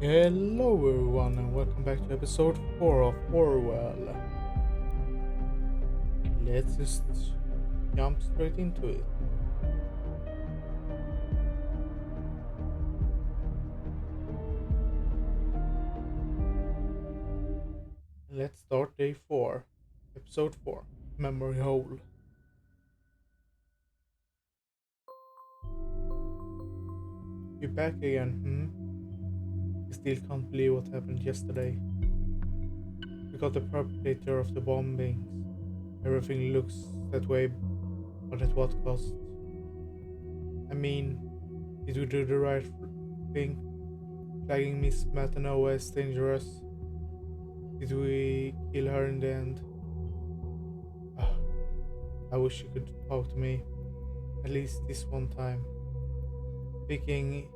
Hello everyone and welcome back to episode 4 of Orwell. Let's just jump straight into it. Let's start day 4, episode 4, Memory Hole. You're back again, You still can't believe what happened yesterday. We got the perpetrator of the bombings. Everything looks that way, but at what cost? I mean, did we do the right thing? Flagging Miss Matanoa as dangerous? Did we kill her in the end? Ah, I wish you could talk to me, at least this one time. Speaking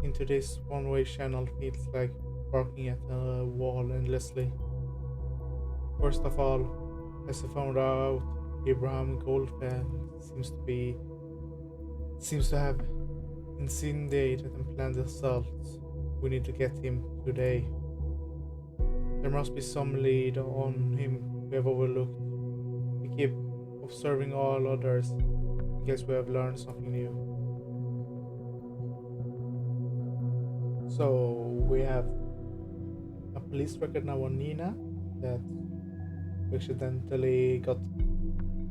into this one-way channel feels like barking at a wall endlessly. First of all, as I found out, Abraham Goldfan seems to have incendiated and planned assaults. We need to get him today. There must be some lead on him we have overlooked. We keep observing all others in case we have learned something new. So we have a police record now on Nina that accidentally got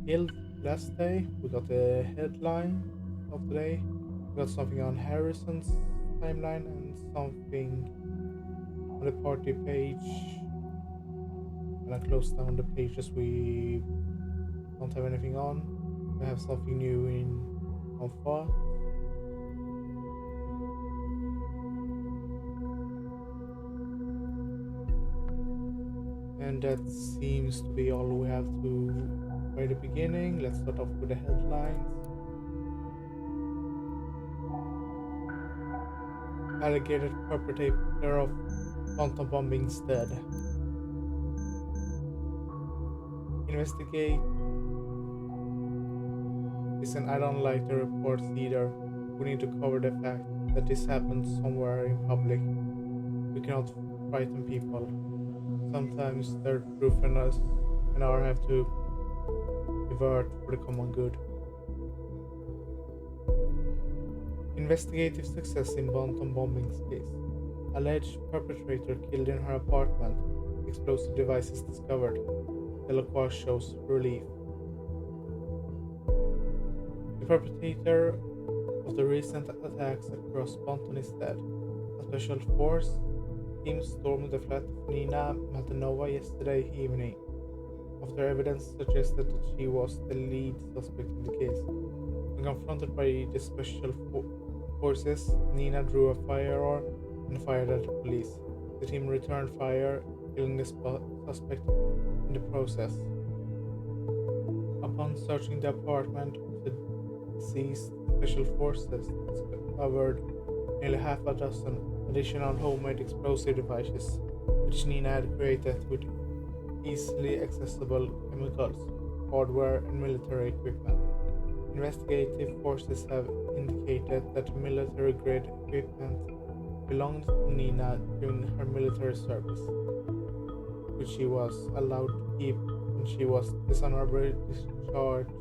killed last day. We got a headline of the day. We got something on Harrison's timeline and something on the party page. And I closed down the pages we don't have anything on. We have something new in on thought. And that seems to be all we have to by the beginning. Let's start off with the headlines. Alleged perpetrator of quantum bombings dead. Investigate. Listen, I don't like the reports either. We need to cover the fact that this happened somewhere in public. We cannot frighten people. Sometimes their truth and us and our have to divert for the common good. Investigative success in Bantam bombings case. Alleged perpetrator killed in her apartment. Explosive devices discovered. Delacroix shows relief. The perpetrator of the recent attacks across Bantam is dead. A special force team stormed the flat of Nina Matanova yesterday evening, after evidence suggested that she was the lead suspect in the case. When confronted by the special forces, Nina drew a firearm and fired at the police. The team returned fire, killing the suspect in the process. Upon searching the apartment of the deceased, special forces discovered nearly half a dozen additional homemade explosive devices, which Nina had created with easily accessible chemicals, hardware, and military equipment. Investigative forces have indicated that military-grade equipment belonged to Nina during her military service, which she was allowed to keep when she was dishonorably discharged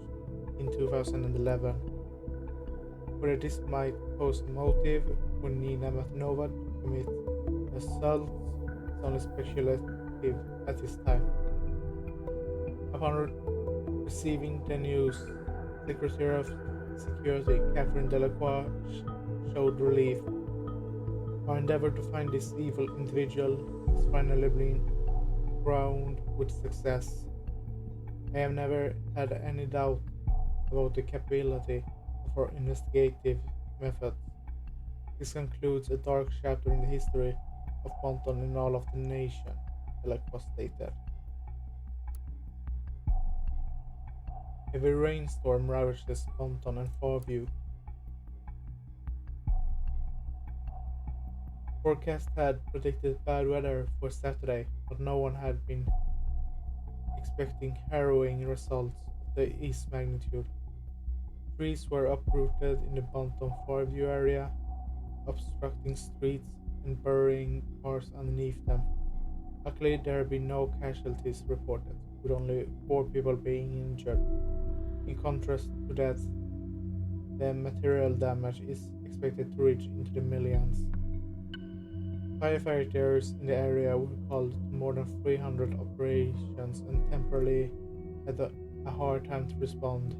in 2011. Whether this might pose a motive for Nina Matanova to commit assaults is only speculative at this time. Upon receiving the news, Secretary of Security Catherine Delacroix showed relief. Our endeavor to find this evil individual has finally been crowned with success. I have never had any doubt about the capability of our investigative methods. This concludes a dark chapter in the history of Ponton and all of the nation, Delacroix stated. Heavy rainstorm ravages Ponton and Farview. Forecast had predicted bad weather for Saturday, but no one had been expecting harrowing results of the east magnitude. Trees were uprooted in the Bantam Farview area, obstructing streets and burying cars underneath them. Luckily, there have been no casualties reported, with only 4 people being injured. In contrast to that, the material damage is expected to reach into the millions. Firefighters in the area were called to more than 300 operations and temporarily had a hard time to respond.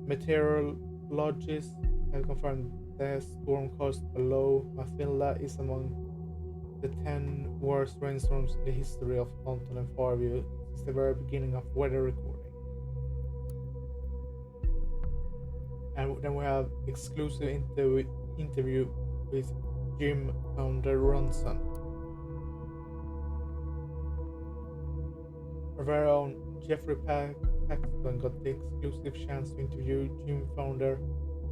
Meteorologists have confirmed the storm caused below Matilda is among the 10 worst rainstorms in the history of London and Fairview since the very beginning of weather recording. And then we have exclusive interview with Jim founder Ronson. Our very own Jeffrey Paxton got the exclusive chance to interview gym founder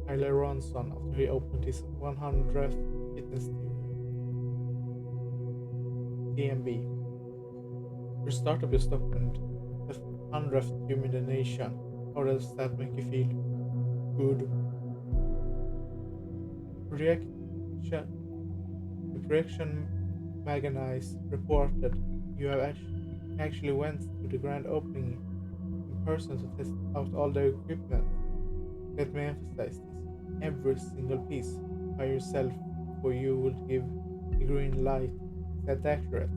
Tyler Ronson after he opened his 100th fitness studio. TMB. Your startup just opened the 100th gym in the nation. How does that make you feel? Good. The projection magazine reported you have actually went to the grand opening in person to test out all the equipment. Let me emphasize this. Every single piece by yourself before you will give the green light. Is that accurate?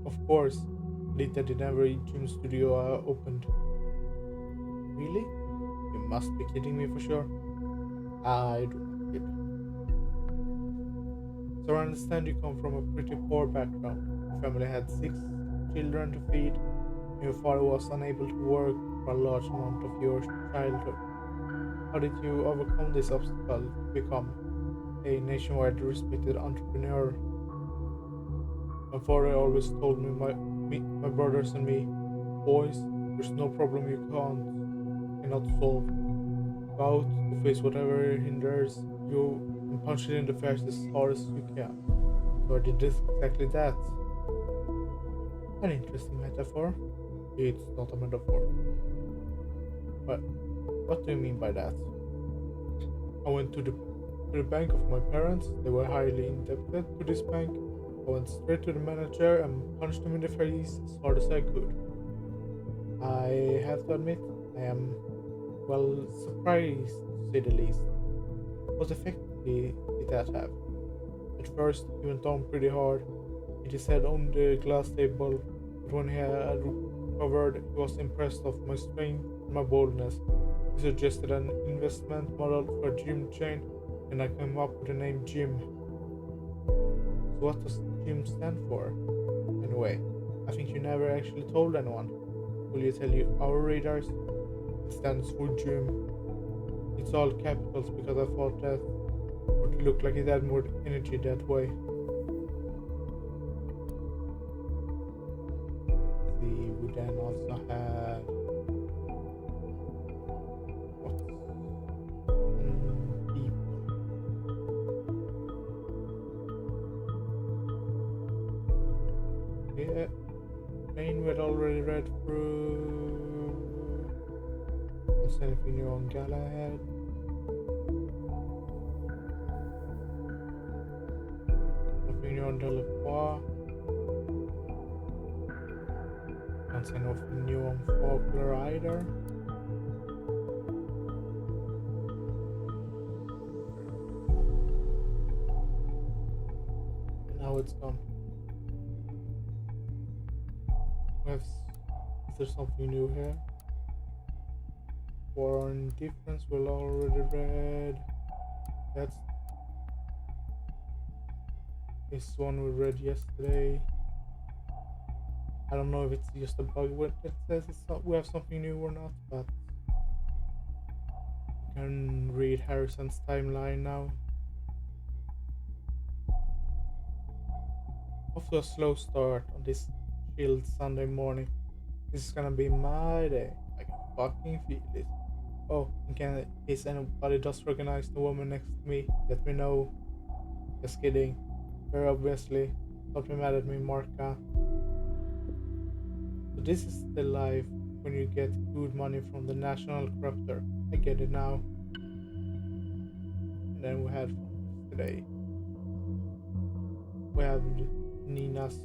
Of course, Lita did every gym studio opened. Really? You must be kidding me for sure. I do not kid. So I understand you come from a pretty poor background. Your family had 6 children to feed, and your father was unable to work for a large amount of your childhood. How did you overcome this obstacle to become a nationwide respected entrepreneur? My father always told my brothers and me, boys, there's no problem you cannot solve. Go out to face whatever hinders you and punch it in the face as hard as you can. So I did exactly that. An interesting metaphor. It's not a metaphor. But what do you mean by that? I went to the bank of my parents. They were highly indebted to this bank. I went straight to the manager and punched him in the face as hard as I could. I have to admit, I am, well, surprised to say the least. What effect did that have? At first, he went on pretty hard, hit his head on the glass table, but when he had recovered, he was impressed of my strength and my boldness. He suggested an investment model for a gym chain, and I came up with the name Gym. So what does Gym stand for? Anyway, I think you never actually told anyone. Will you tell our readers? It stands for Gym. It's all capitals because I thought that would look like it had more energy that way. See, we then also had what's people. Yeah, Main we had already read through. What's anything new on Galahad? Nothing new on Delacroix. Can't say nothing new on Faulkner either. And now it's gone. Is there something new here? War on Indifference we already read. That's this one we read yesterday. I don't know if it's just a bug when it says we have something new or not, but you can read Harrison's timeline now. Off to a slow start on this chilled Sunday morning. This is gonna be my day. I can fucking feel it. Oh, in case anybody does recognize the woman next to me, let me know. Just kidding. Very obviously. Don't be mad at me, Marka. So this is the life when you get good money from the national corruptor. I get it now. And then we had from yesterday. we have Nina's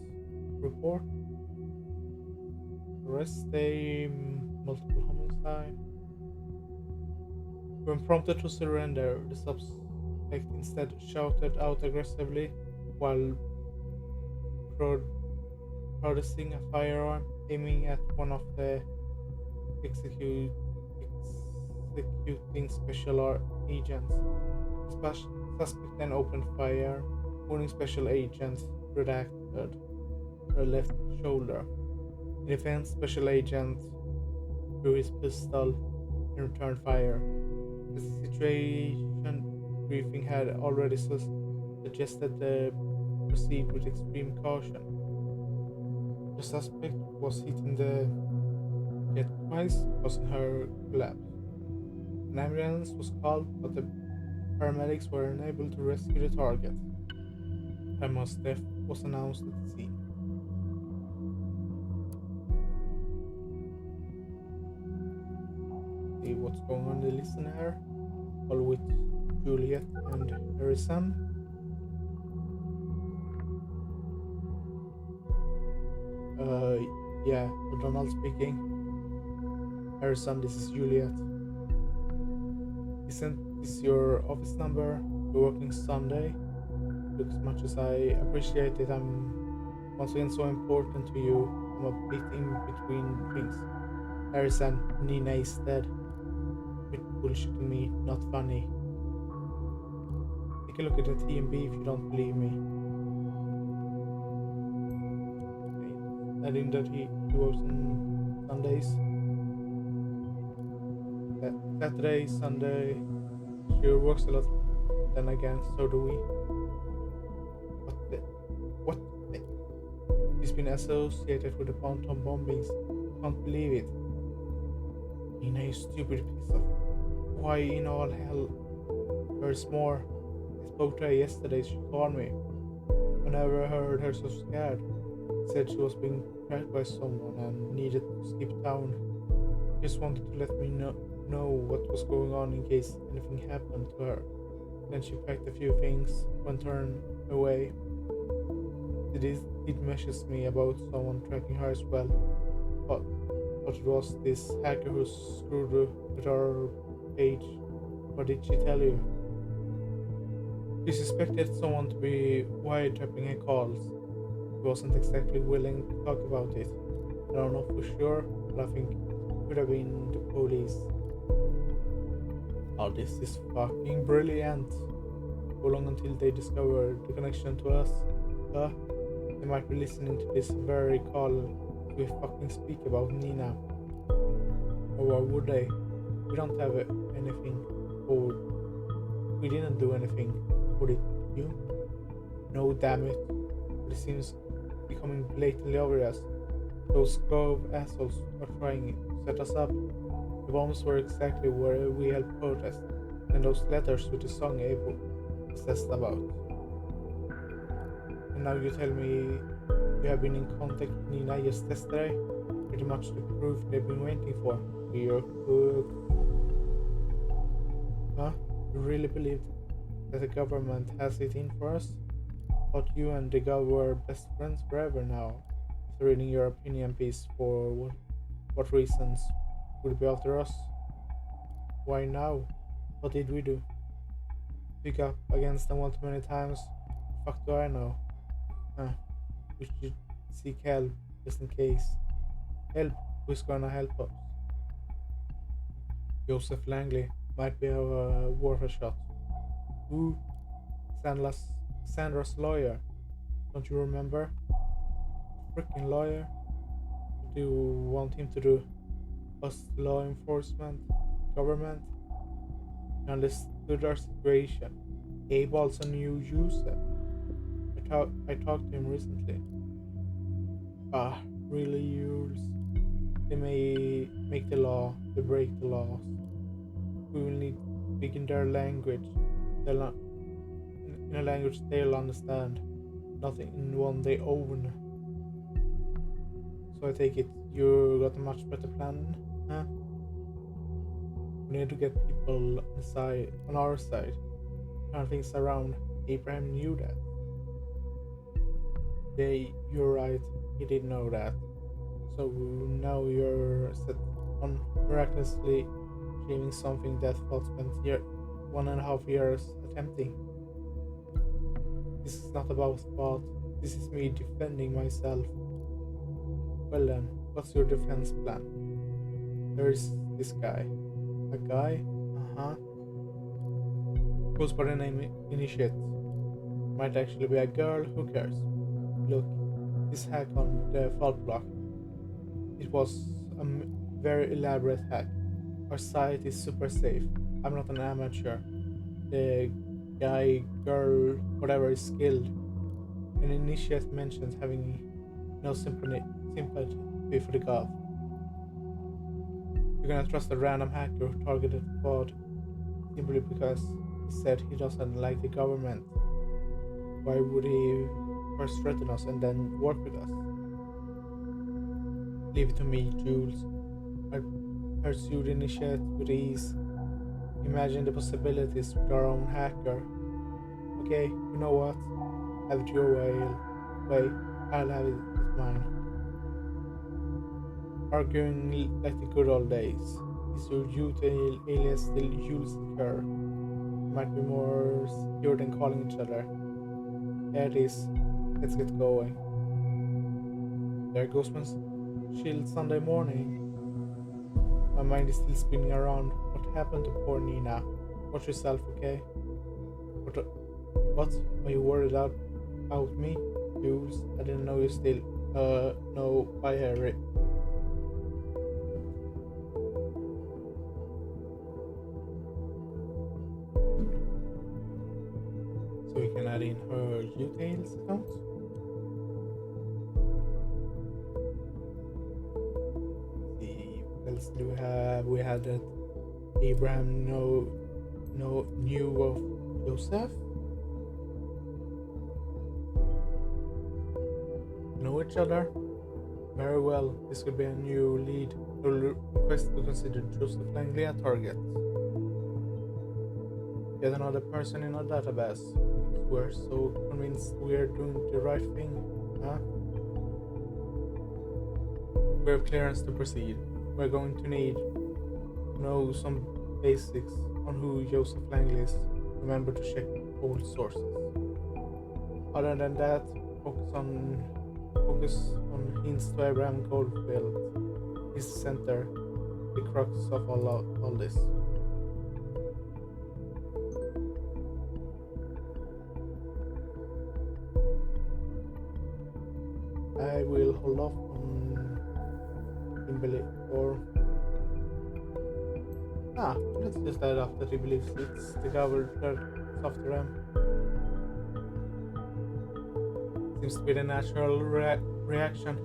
report. Arrest a multiple homicide. When prompted to surrender, the suspect instead shouted out aggressively while producing a firearm, aiming at one of the executing special agents. The suspect then opened fire, wounding special agent redacted her left shoulder. In defense, special agent drew his pistol and returned fire. The situation briefing had already suggested they proceed with extreme caution. The suspect was hit in the head twice, causing her collapse. An ambulance was called, but the paramedics were unable to rescue the target. Emma's death was announced at the scene. See what's going on in the listener, all with Juliet and Harrison. Yeah, Donald speaking. Harrison, this is Juliet. Isn't this your office number? You're working Sunday? Look, as much as I appreciate it, I'm once again so important to you. I'm a bit in between things. Harrison, Nina is dead. Quit bullshitting me, not funny. Take a look at the TMB if you don't believe me. Adding that he works on Sundays. Saturday, Sunday, she works a lot. Then again, so do we. What the? She's been associated with the Ponton bombings. Can't believe it. Nina, you stupid piece of. Why in all hell? There's more. I spoke to her yesterday. She called me. I never heard her so scared. She said she was being tracked by someone and needed to skip town. She just wanted to let me know what was going on in case anything happened to her. Then she packed a few things, went turned away. It meshes me about someone tracking her as well. But it was this hacker who screwed with our page. What did she tell you? She suspected someone to be wiretapping her calls. She wasn't exactly willing to talk about it. I don't know for sure, but I think it could have been the police. Oh, this is fucking brilliant. How long until they discover the connection to us? They might be listening to this very call we fucking speak about Nina. Or why would they? We don't have anything. Or we didn't do anything. Or did you? No, damn it. But it seems becoming blatantly obvious. Those Gove assholes are trying to set us up. The bombs were exactly where we helped protest, and those letters with the song Abel obsessed about. And now you tell me you have been in contact with Nina just yesterday? Pretty much the proof they've been waiting for. You're cooked. Huh? You really believe that the government has it in for us? Thought you and the Gov were best friends forever now. After reading your opinion piece, for what reasons would it be after us? Why now? What did we do? Pick up against them one too many times? The fuck do I know? We should seek help, just in case. Help? Who's gonna help us? Joseph Langley might be worth a shot. Who? Sandra's lawyer. Don't you remember? Freaking lawyer. What do you want him to do? Us law enforcement? Government? I understood our situation. Abe also knew Joseph. I talked to him recently. Really rules. They may make the law, they break the laws. We will need to speak in their language. In a language they'll understand. Nothing in one they own. So I take it you got a much better plan, huh? We need to get people on our side. Turn things around. Abraham knew that. You're right, he did know that. So now you're set on miraculously achieving something that Thought spent 1.5 years attempting. This is not about Thought, this is me defending myself. Well then, what's your defense plan? There's this guy. A guy? Uh-huh. Goes by the name Initiate. Might actually be a girl, who cares? Look, this hack on the fault block. It was a very elaborate hack. Our site is super safe. I'm not an amateur. The guy, girl, whatever is skilled. An initiate mentions having no sympathy for the god. You're gonna trust a random hacker who targeted God simply because he said he doesn't like the government. Why would he first threaten us and then work with us? Leave it to me, Jules. I pursued initiate with ease. Imagine the possibilities with our own hacker. Okay, you know what? Have it your way. I'll have it mine. Arguing like the good old days. Is your youth alias still Jules the Cur? Might be more secure than calling each other. There it is. Let's get going. There goes my chill Sunday morning. My mind is still spinning around. What happened to poor Nina? Watch yourself, okay? What? Are you worried about me? Jules, I didn't know you still. No, bye, Harry. So we can add in her details account. Let's see, what else do we have? We had that Abraham knew of Joseph. Know each other? Very well, this could be a new lead. Request to consider Joseph Langley a target. Yet another person in our database. We're so convinced we're doing the right thing, huh? We have clearance to proceed. We're going to need to know some basics on who Joseph Langley is. Remember to check old sources. Other than that, focus on hints to Abraham Goldfield. He's the center, the crux of all this. I will hold off on Kimberly or let's just add off that he believes it's the government after him. Seems to be the natural reaction.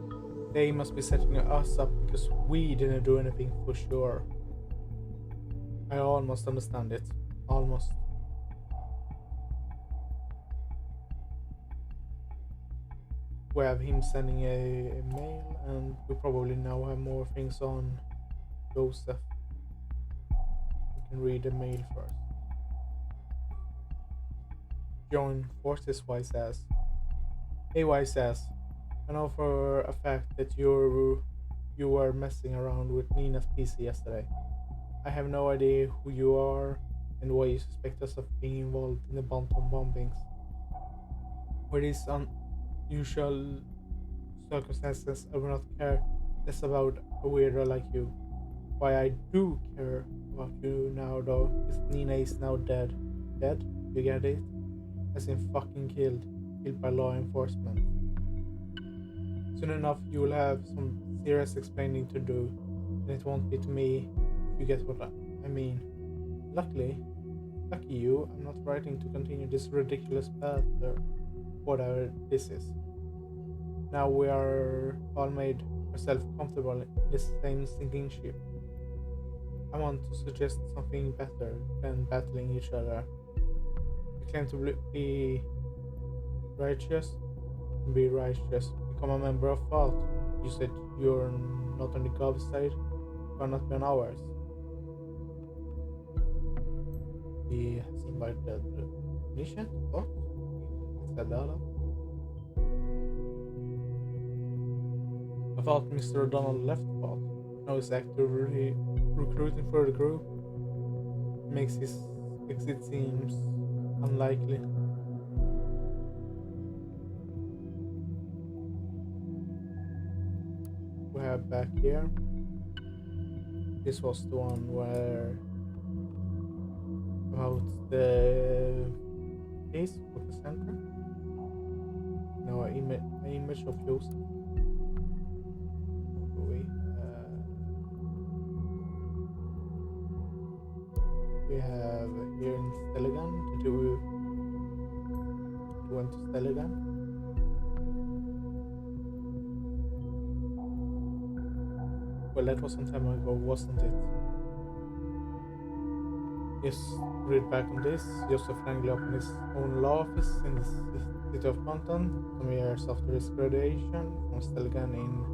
They must be setting us up because we didn't do anything for sure. I almost understand it. Almost. We have him sending a mail, and we probably now have more things on Joseph. We can read the mail first. Join forces, Wise ass. Hey, Wise ass. I know for a fact that you were messing around with Nina's PC yesterday. I have no idea who you are and why you suspect us of being involved in the Bantam bombings. With these unusual circumstances, I will not care less about a weirdo like you. Why I do care about you now, though, is Nina is now dead. Dead? You get it? As in fucking killed. Killed by law enforcement. Soon enough, you will have some serious explaining to do, and it won't be to me, if you get what I mean. Lucky you, I'm not writing to continue this ridiculous path or whatever this is. Now we are all made ourselves comfortable in this same sinking ship. I want to suggest something better than battling each other. You claim to be righteous? Be righteous. Become a member of Fault. You said you're not on the Gov side, why not be on ours? He has invited Nisha. What? Set that up. I thought Mr. O'Donnell left Spot. Now he's actively recruiting for the group. Makes his exit seems unlikely. We have back here. This was the one where about the case for the center. Now an image of Joseph. We have here in Stelligan. Did you went to Stelligan? Well, that was some time ago, wasn't it? Yes, read back on this. Joseph Langley opened his own law office in the city of Compton some years after his graduation from Stelligan in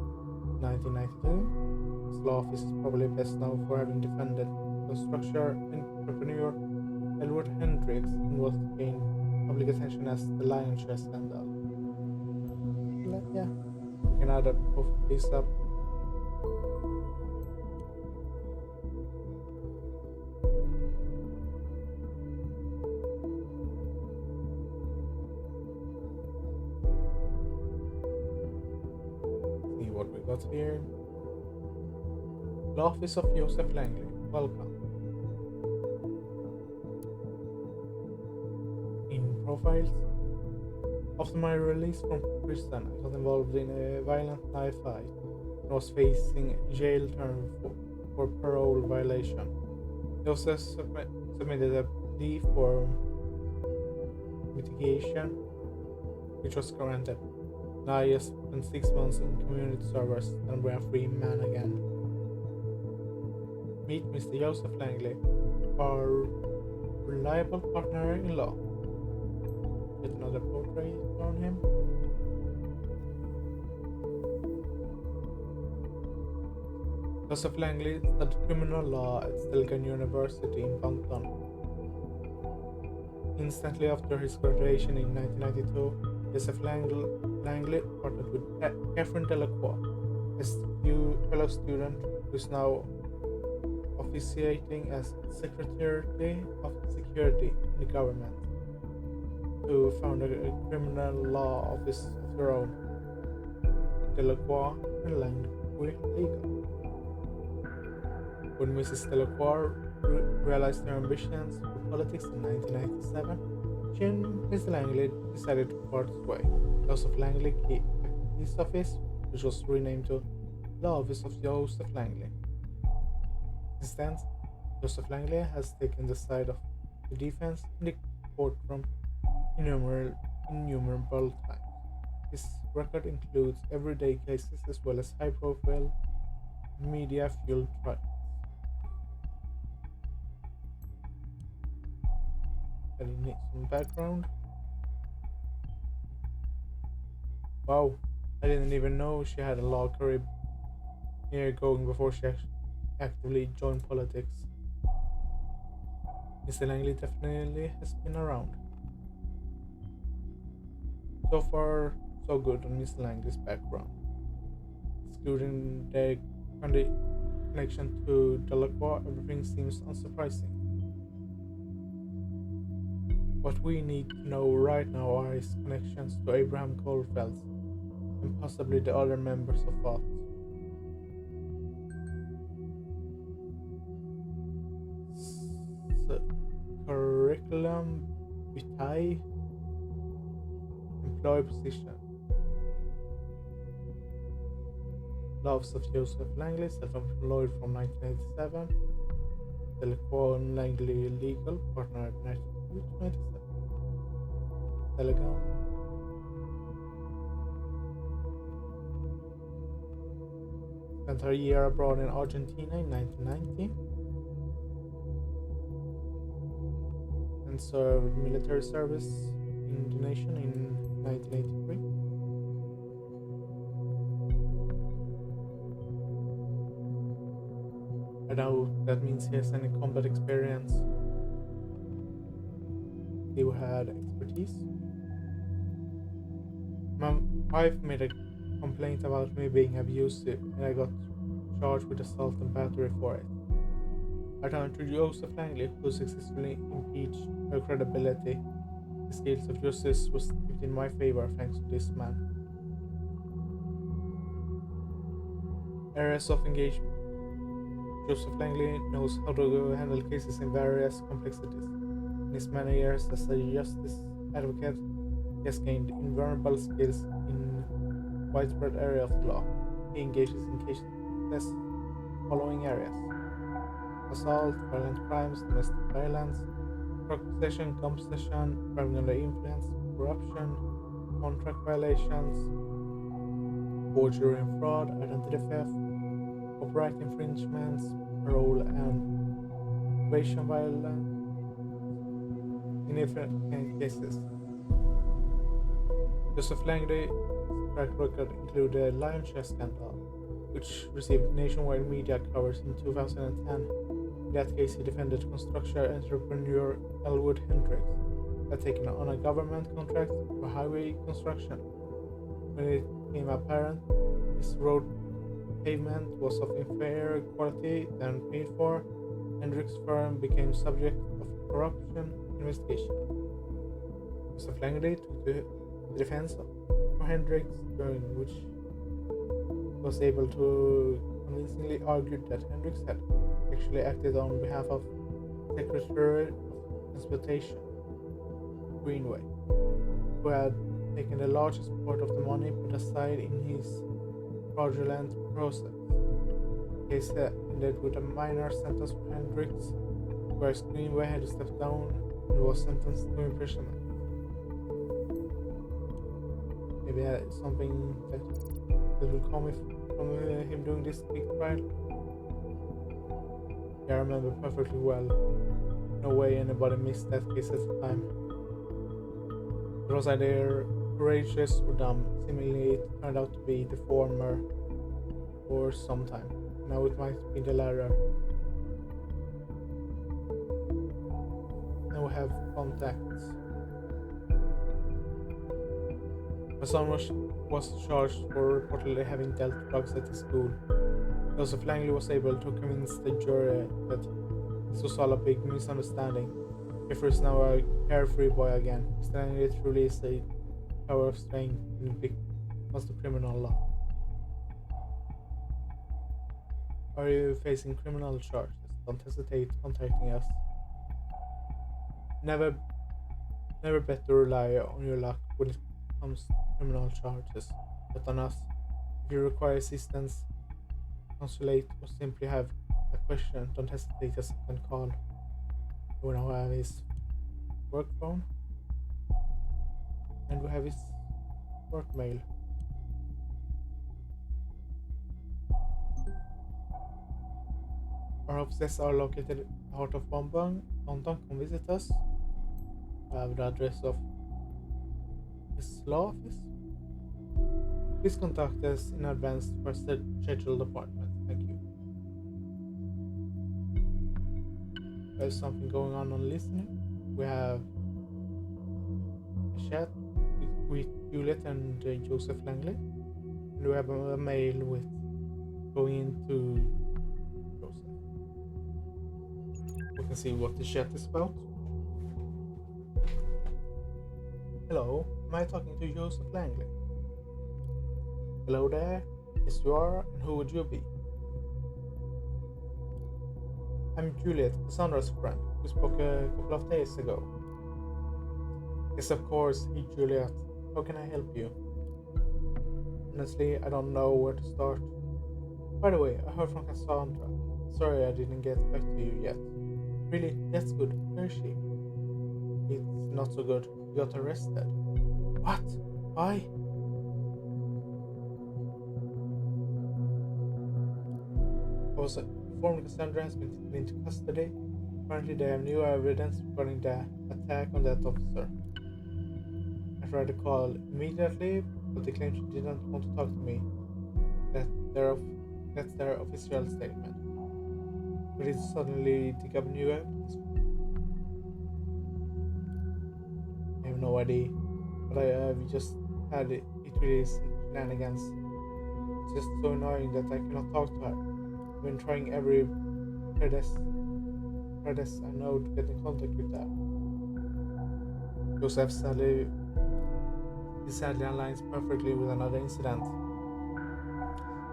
1992. His law office is probably best known for having defended construction entrepreneur Edward Hendricks in what gained public attention as the Lion Share scandal. Yeah, we can add both of these up. See what we got here. The office of Joseph Langley. Welcome. In profiles. After my release from prison, I got involved in a violent knife fight and was facing a jail term for parole violation. Joseph submitted a plea for mitigation, which was granted. Now I just spent 6 months in community service and we're a free man again. Meet Mr. Joseph Langley, our reliable partner in law. Get another portrait on him. Joseph Langley studied criminal law at Stelligan University in Compton. Instantly after his graduation in 1992, Joseph Langley partnered with Catherine Delacroix, his fellow student who is now officiating as Secretary of Security in the government, who founded a criminal law office of their own, Delacroix and Langley Legal. When Mrs. Delacroix realized her ambitions for politics in 1997, she and Mr. Langley decided to part ways. Joseph Langley kept his office, which was renamed to the Office of Joseph Langley. Since then, Joseph Langley has taken the side of the defense in the courtroom innumerable times. His record includes everyday cases as well as high-profile, media-fueled trials. Adding some background. Wow, I didn't even know she had a law career going before she actively joined politics. Mr. Langley definitely has been around. So far, so good on Mr. Langley's background. Excluding the connection to Delacroix, everything seems unsurprising. What we need to know right now are his connections to Abraham Goldfeld and possibly the other members of FOT. Curriculum vitae, employee position. Loves of Joseph Langley, self-employed from 1987. Delacroix and Langley Legal, partner at 1997. Telegram. Spent her year abroad in Argentina in 1990 and served military service in the nation in 1983. I doubt that means he has any combat experience. He had expertise. My wife made a complaint about me being abusive, and I got charged with assault and battery for it. I turned to Joseph Langley, who successfully impeached her credibility. The scales of justice was tipped in my favor thanks to this man. Areas of engagement. Joseph Langley knows how to handle cases in various complexities. In his many years as a justice advocate, he has gained invaluable skills in widespread area of the law. He engages in cases following areas: assault, violent crimes, domestic violence, drug possession, gun possession, driving under influence, corruption, contract violations, forgery and fraud, identity theft, copyright infringements, parole and probation violence, significant cases. Joseph Langley's track record included the Lion Share scandal, which received nationwide media coverage in 2010. In that case, he defended construction entrepreneur Elwood Hendricks, who had taken on a government contract for highway construction. When it became apparent his road pavement was of inferior quality than paid for, Hendricks' firm became subject of corruption investigation. Joseph Langley took the defense for Hendricks, during which he was able to convincingly argue that Hendricks had actually acted on behalf of Secretary of Transportation Greenway, who had taken the largest part of the money put aside in his fraudulent process. The case ended with a minor sentence for Hendricks, whereas Greenway had to step down and was sentenced to imprisonment. Maybe something that will come from him doing this big trial. Yeah, I remember perfectly well. No way anybody missed that case at the time. It was either courageous or dumb. Seemingly, it turned out to be the former for some time. Now it might be the latter. Now we have contacts. My son was charged for reportedly having dealt drugs at his school. Joseph Langley was able to convince the jury that this was all a big misunderstanding. Jeffrey is now a carefree boy again. Mr. Langley truly is a power of strength when it comes to criminal law. Are you facing criminal charges? Don't hesitate contacting us. Never bet to rely on your luck when it comes to criminal charges. Bet on us. If you require assistance, consulate, or simply have a question, don't hesitate a second call. We now have his work phone, and we have his work mail. Our offices are located in the heart of London. Come visit us. I have the address of his law office. Please contact us in advance for a scheduled appointment. Thank you. There's something going on listening. We have a chat with Juliet and Joseph Langley, and we have a mail with going into Joseph. We can see what the chat is about. Hello, am I talking to Joseph Langley? Hello there, yes you are, and who would you be? I'm Juliet, Cassandra's friend. We spoke a couple of days ago. Yes, of course. Hey Juliet, how can I help you? Honestly, I don't know where to start. By the way, I heard from Cassandra. Sorry I didn't get back to you yet. Really, that's good. Where is she? It's not so good. She got arrested. What? Why? I was informed Cassandra has been taken into custody. Apparently they have new evidence regarding the attack on that officer. I tried to call immediately, but they claimed she didn't want to talk to me. That's their official statement. But it suddenly dig up new evidence. I have no idea, but I have just had it with his shenanigans. It's just so annoying that I cannot talk to her. I've been trying every predecessor I know to get in contact with her. Joseph sadly aligns perfectly with another incident.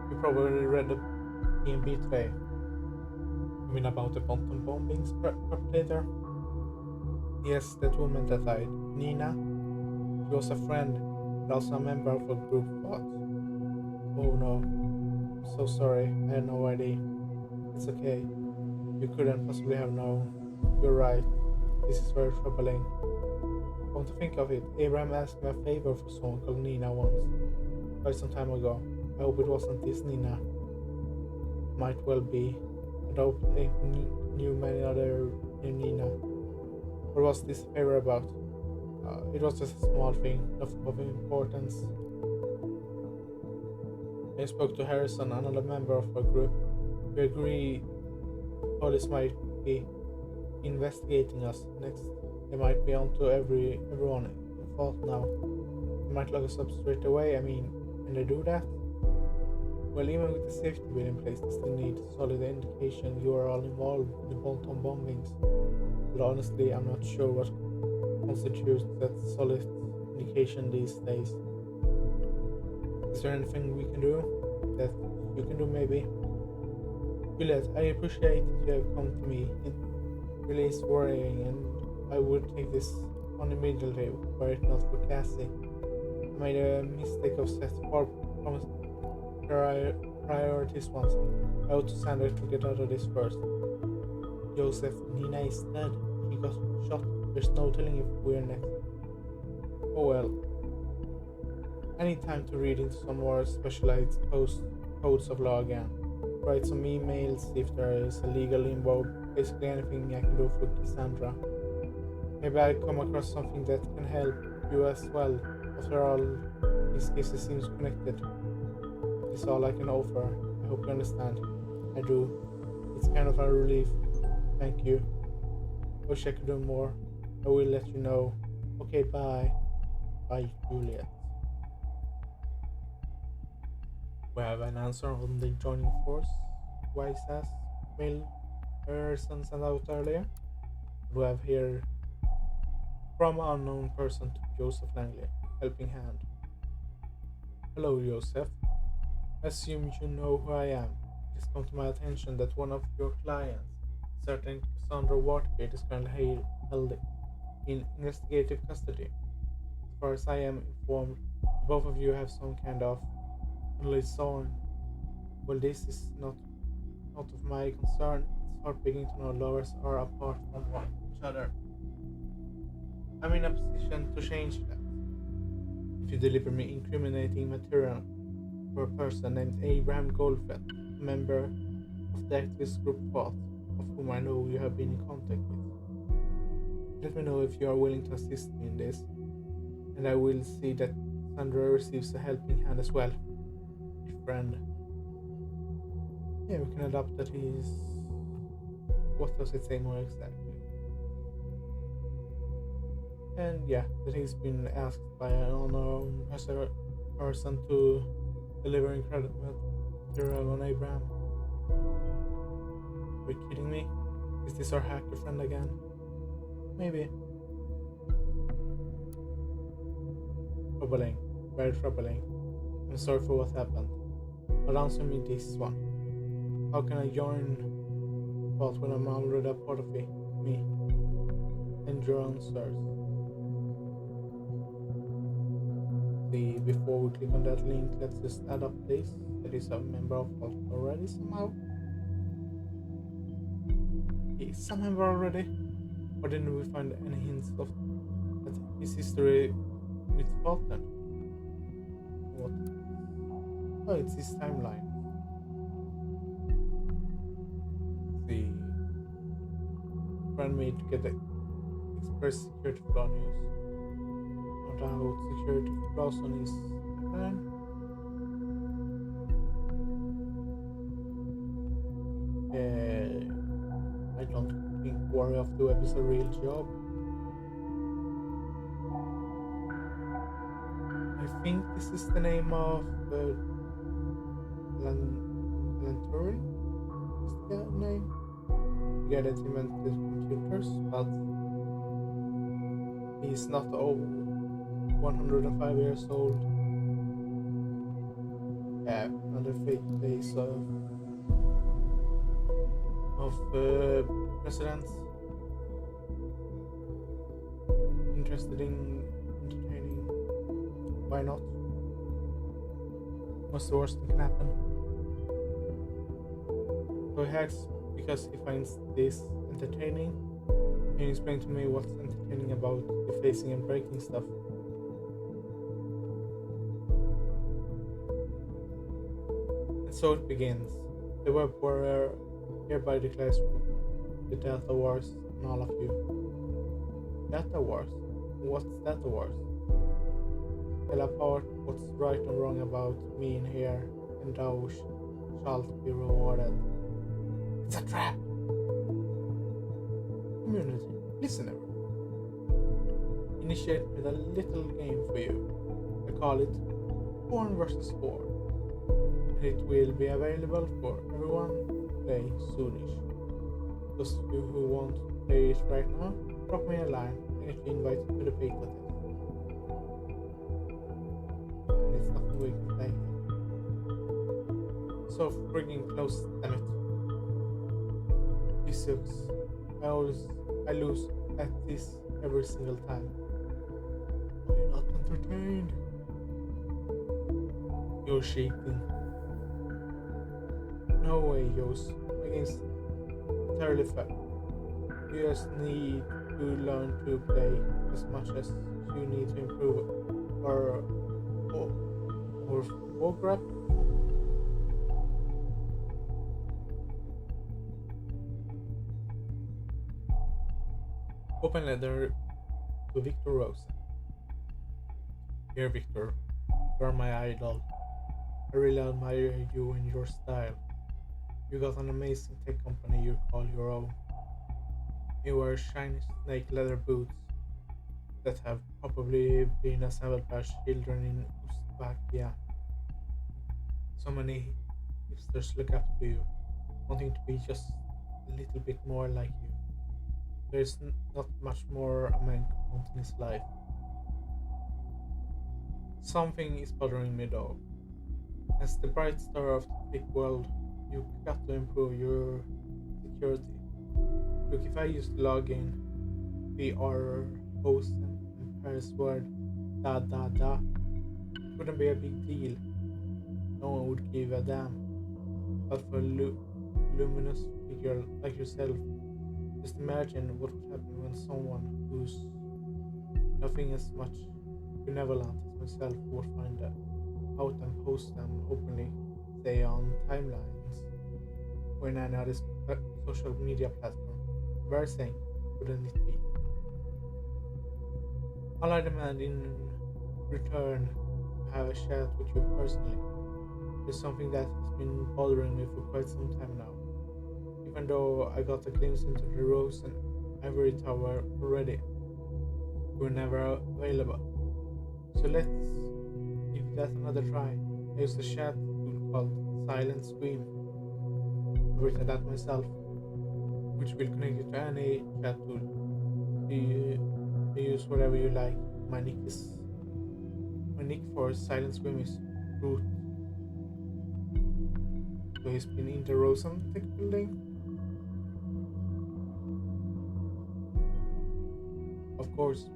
You probably read the PNB today. You mean about the Bonton bombings perpetrator? Yes, that woman that died. Nina? She was a friend, but also a member of a group thought. Oh no, I'm so sorry, I had no idea. It's okay, you couldn't possibly have known. You're right, this is very troubling. Come to think of it, Abraham asked me a favor for someone called Nina once, quite some time ago. I hope it wasn't this Nina. Might well be. I hope they knew many other named Nina. What was this favor about? It was just a small thing, nothing of importance. I spoke to Harrison, another member of our group. We agree police might be investigating us next. They might be onto everyone involved now. They might lock us up straight away. I mean, can they do that? Well, even with the safety bill in place, they still need solid indication you are all involved in the Bolton bombings. But honestly, I'm not sure what constitutes that solid indication these days. Is there anything we can do? That you can do, maybe? Juliet, I appreciate that you have come to me. It really is worrying, and I would take this on immediately were it not for Cassie. I made a mistake of set far priorities once. I ought to Sandra to get out of this first. Joseph, Nina is dead. She got shot. There's no telling if we're next. Oh well. I need time to read into some more specialized codes of law again. Write some emails, see if there is a legal limbo. Basically anything I can do for Cassandra. Maybe I come across something that can help you as well. After all, these cases seems connected. This is all I can offer. I hope you understand. I do. It's kind of a relief. Thank you. Wish I could do more. I will let you know. Okay, bye. Bye, Juliet. We have an answer on the joining force. Wise as mail Harrison sent out earlier. We have here from unknown person to Joseph Langley, helping hand. Hello, Joseph. I assume you know who I am. It has come to my attention that one of your clients, certain Cassandra Watergate, is currently held in investigative custody. As far as I am informed, both of you have some kind of liaison. Well, this is not of my concern. It's heartbreaking to know lovers are apart from each other. I'm in a position to change that. If you deliver me incriminating material for a person named Abraham Goldfeld, a member of the activist group Thought, of whom I know you have been in contact with. Let me know if you are willing to assist me in this, and I will see that Sandra receives a helping hand as well. A friend. Yeah, we can adapt that he's... What does it say more exactly? And yeah, that he's been asked by an unknown person to deliver incredible material on Abraham. Are you kidding me? Is this our hacker friend again? Maybe. Troubling. Very troubling. I'm sorry for what happened. But answer me this one. How can I join Thought when I'm already a part of it? Me. And your answers. See, before we click on that link, let's just add up this. That is a member of Thought already somehow. He is a member already? Or didn't we find any hints of his history with Thought then? What? Oh, it's his timeline. Let's see. Friend me to get the express security flaw news. Not out security flaws on his timeline. I don't think Warrior of the Web is a real job. I think this is the name of Alan Turing is the name. The guy that invented computers, but he's not 105 years old. Yeah, another fake face of presidents interested in entertaining. Why not? What's the worst that can happen? So he asks because he finds this entertaining. Can you explain to me what's entertaining about defacing and breaking stuff? And so it begins. The web warrior hereby declares the data wars on all of you. Data wars? What's data wars? Tell apart what's right and wrong about me in here, and thou shalt be rewarded. It's a trap! Community, listen everyone. Initiate with a little game for you. I call it 4 versus 4. And it will be available for everyone to play soonish. Those of you who want to play it right now, drop me a line and get you invited to the beta test. And it's nothing we can play. So frigging close, damn it. This sucks. I lose at this every single time. Are you not entertained? You're shaking. No way, Yos. My game's entirely fair. You just need to learn to play as much as you need to improve or grab. Open letter to Victor Rosa. Dear Victor, you are my idol. I really admire you and your style. You got an amazing tech company you call your own. You wear shiny snake leather boots that have probably been assembled by children in Uzbekistan. So many hipsters look up to you, wanting to be just a little bit more like you. There's not much more a man could want in his life. Something is bothering me though. As the bright star of the tech world, you got to improve your security. Look, if I used to log in VR host and password it wouldn't be a big deal. No one would give a damn. But for a luminous figure like yourself, just imagine what would happen when someone who's nothing as much benevolent as myself would find out and post them openly, say on timelines or in any other social media platform. Embarrassing, wouldn't it be? All I demand in return to have a chat with you personally is something that has been bothering me for quite some time now. Even though I got a glimpse into the rose and ivory tower already, you were never available. So let's give that another try. I used a chat tool called Silent Scream. I've written that myself, which will connect you to any chat tool. You use whatever you like. My nick for Silent Scream is Root. So he's been in the Rosen tech building. Of course,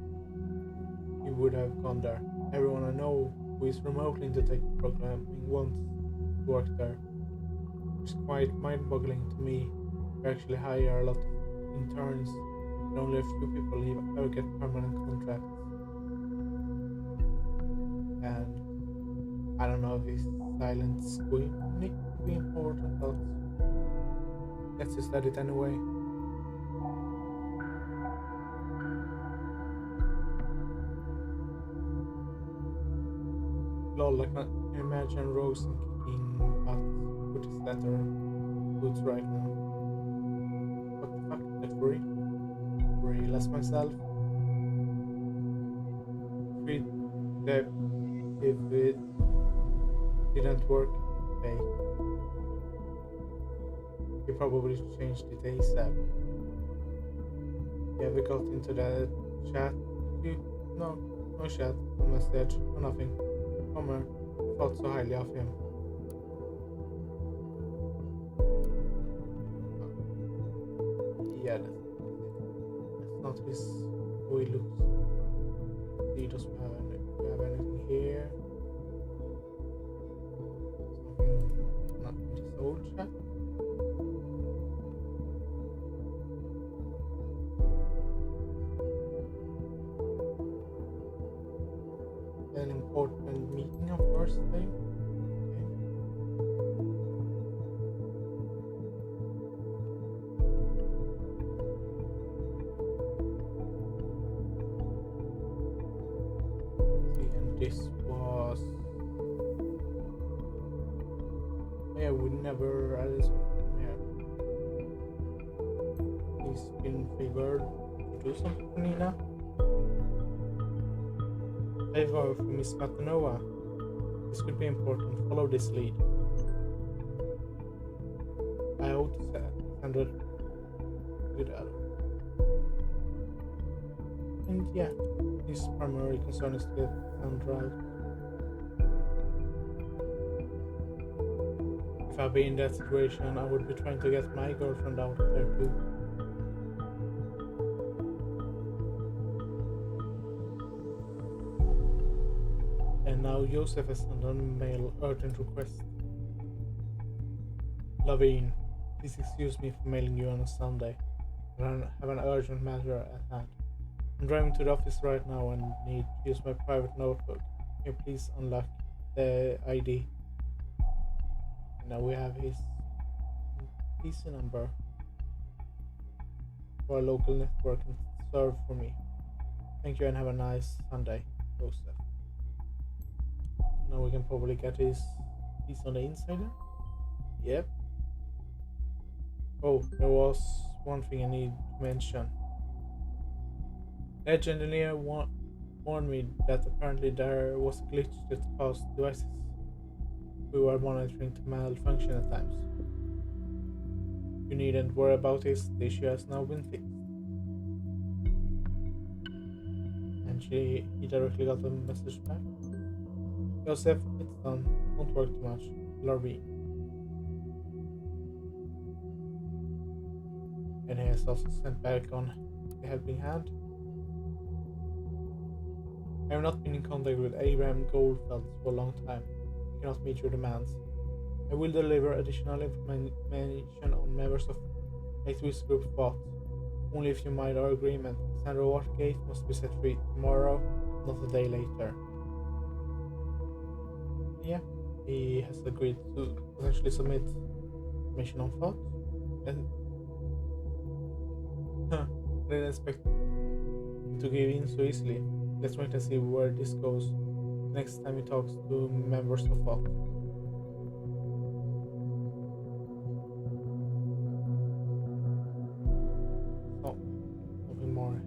he would have gone there. Everyone I know who is remotely into tech programming wants to work there. It's quite mind-boggling to me. We actually hire a lot of interns, and only a few people ever get permanent contracts. And I don't know if this silent squeak nick would be important, but let's just let it anyway. Lol, I can imagine Rosen kicking butt with his leather boots right now. What the fuck, that free? Real as myself? Free if it didn't work. fake. He probably changed it ASAP. Yeah, we got into that chat. You, no, no chat, no message, no nothing. Homer thought so highly of him. Yeah, that's not his how he looks. See, does we have anything here? Something not in this old chat. An important meeting on Thursday. Okay. See, and this was. Yeah, we never added something here. He's been favored to do something for Nina. Favor for Miss Matanova. This could be important. Follow this lead. I ought to send a good other. And yeah, his primary concern is to get Sandra out. If I'd be in that situation, I would be trying to get my girlfriend out of there too. And now Joseph has sent a mail urgent request. Lavine, please excuse me for mailing you on a Sunday, but I have an urgent matter at hand. I'm driving to the office right now and need to use my private notebook. Can you please unlock the ID? And now we have his PC number for a local network and serve for me. Thank you and have a nice Sunday, Joseph. So now we can probably get his piece on the insider. Yep. Oh, there was one thing I need to mention. Edge engineer warned me that apparently there was a glitch that caused devices we were monitoring to malfunction at times. You needn't worry about this, the issue has now been fixed. And he directly got a message back. Joseph, it's done. Don't work too much. Larvine. And he has also sent back on the helping hand. I have not been in contact with Abraham Goldfeld for a long time. I cannot meet your demands. I will deliver additional information on members of playthrew group thought. Only if you mind our agreement. Sandra Watergate must be set free tomorrow, not a day later. Yeah, he has agreed to potentially submit information on thought. I didn't expect him to give in so easily. Let's wait and see where this goes next time he talks to members of thought. Oh, nothing more.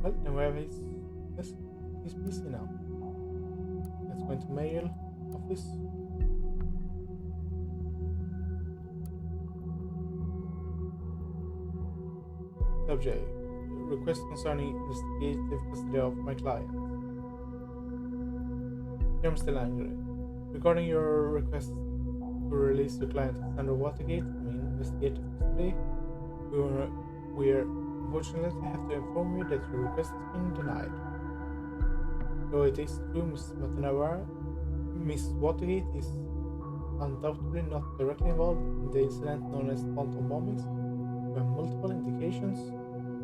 Well, then we have his PC now. Let's go into mail, office. Subject: request concerning investigative custody of my client. I'm still angry. Regarding your request to release your client Sandra Watergate from investigative custody, we unfortunately have to inform you that your request has been denied. Though it is true Miss Watergate is undoubtedly not directly involved in the incident known as Phantom bombings, we have multiple indications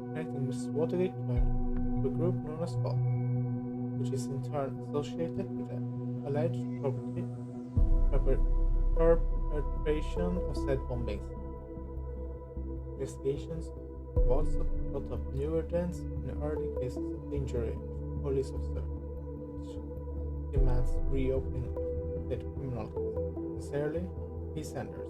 connecting Miss Watergate to a group known as FOB, which is in turn associated with the alleged perpetration of said bombings. Investigations have also brought up new evidence in early cases of injury of a police officer, which demands reopening of the criminal case. Sincerely, P. Sanders.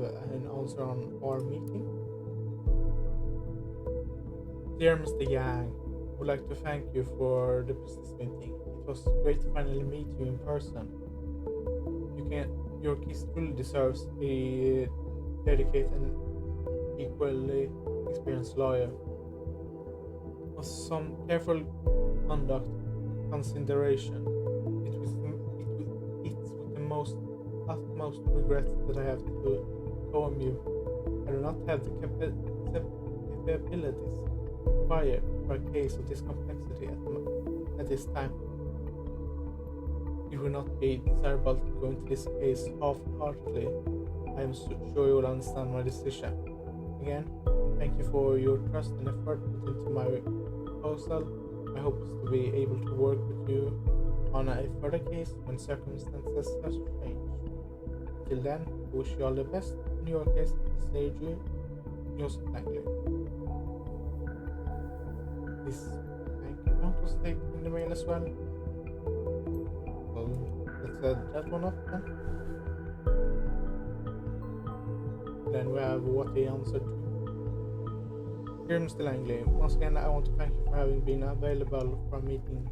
an answer on our meeting. Dear Mr. Yang, I would like to thank you for the business meeting. It was great to finally meet you in person. Your case truly deserves a dedicated and equally experienced lawyer. With some careful conduct consideration, it's with the utmost regret that I have to inform you I do not have the capabilities required for a case of this complexity at this time. It will not be desirable to go into this case half-heartedly. I am sure you will understand my decision. Again, thank you for your trust and effort put into my proposal. I hope to be able to work with you on a further case when circumstances have changed. Until then, I wish you all the best in your case. Sincerely, Joseph Langley. This bank account was taken in the mail as well. So let's add that one up then. Then we have what he answered to. Dear Mr. Langley, once again I want to thank you for having been available for a meeting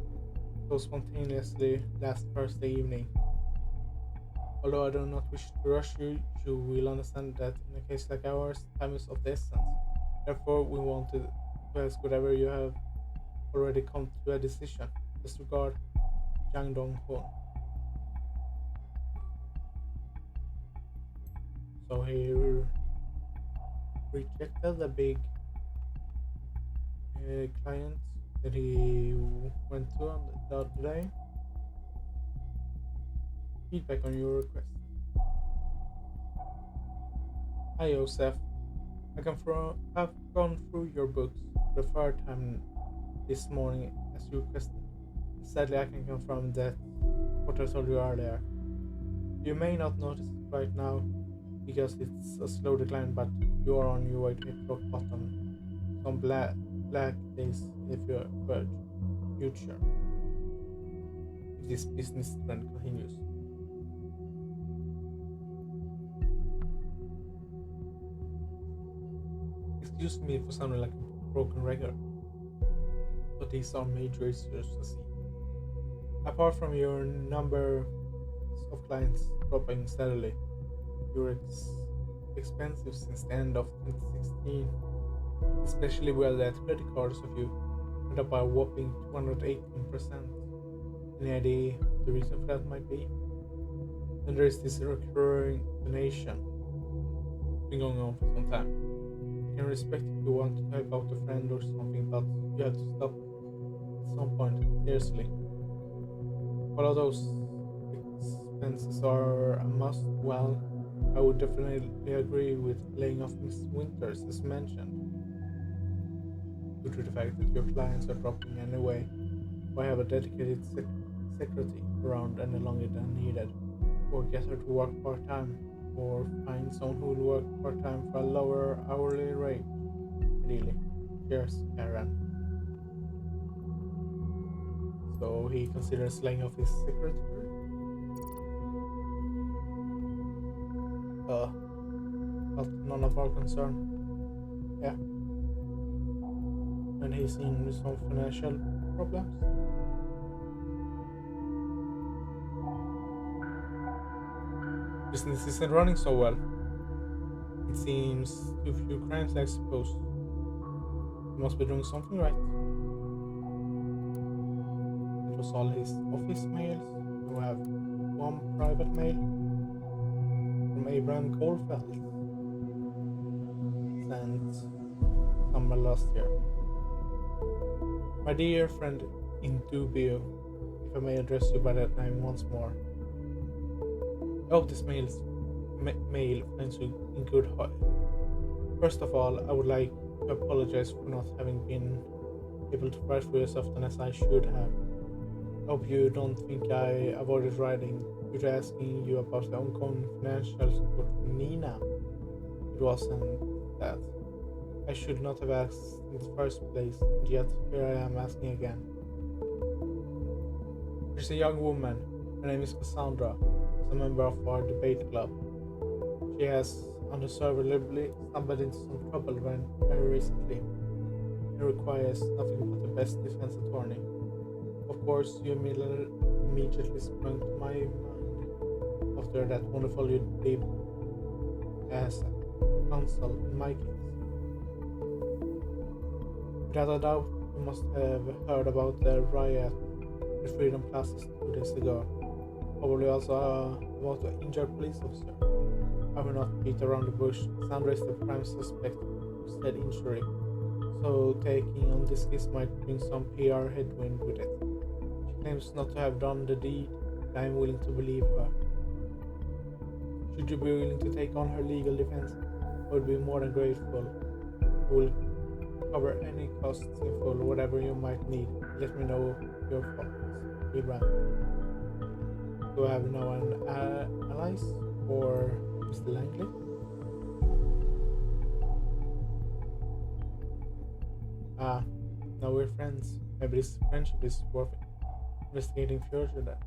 so spontaneously last Thursday evening. Although I do not wish to rush you, you will understand that in a case like ours, time is of the essence. Therefore, we wanted to ask whatever you have already come to a decision. Best regard, Jang Dong-hoon. So he rejected the big client that he went to on the other day. Feedback on your request. Hi Joseph, I've gone through your books for the third time this morning as you requested. Sadly I can confirm that what I told you earlier. You may not notice it right now because it's a slow decline, but you are on your way to hit rock bottom. Some black days if your future if this business trend continues. Excuse me for sounding like a broken record, but these are major issues to see. Apart from your number of clients dropping steadily, you're expensive since the end of 2016, especially well that credit cards of you went up by a whopping 218%. Any idea what the reason for that might be? Then there is this recurring donation. It's been going on for some time. You can respect if you want to help out a friend or something, but you have to stop at some point, seriously. All of those expenses are a must. Well, I would definitely agree with laying off Miss Winters as mentioned. Due to the fact that your clients are dropping anyway, why have a dedicated secretary around any longer than needed? Or get her to work part-time, or find someone who will work part-time for a lower hourly rate. Really. Cheers, Karen. So he considers laying off his secretary? But none of our concern. Yeah. And he's in some financial problems. Business isn't running so well. It seems too few crimes, I suppose. He must be doing something right. It was all his office mails. We have one private mail from Abraham Goldfeld sent summer last year. My dear friend in dubio, if I may address you by that name once more. I hope this mail finds you in good heart. First of all, I would like to apologize for not having been able to write for you as often as I should have. I hope you don't think I avoided writing due to asking you about the ongoing financial support for Nina. It wasn't that. I should not have asked in the first place, and yet here I am asking again. There's a young woman, her name is Cassandra, is a member of our debate club. She has undeservedly stumbled into some trouble when very recently. It requires nothing but the best defense attorney. Of course, you immediately sprung to my mind after that wonderful you did as counsel in my case. Without a doubt, you must have heard about the riot at Freedom Plaza 2 days ago. Probably also about the injured police officer. I will not beat around the bush. Sandra is the prime suspect of said injury, so taking on this case might bring some PR headwind with it. She claims not to have done the deed, and I am willing to believe her. Should you be willing to take on her legal defense, I would be more than grateful. I will cover any costs in full, whatever you might need. Let me know your thoughts. Abraham. Do I have now an allies or Mr. Langley? Ah, now we're friends. Maybe this friendship is worth investigating further then.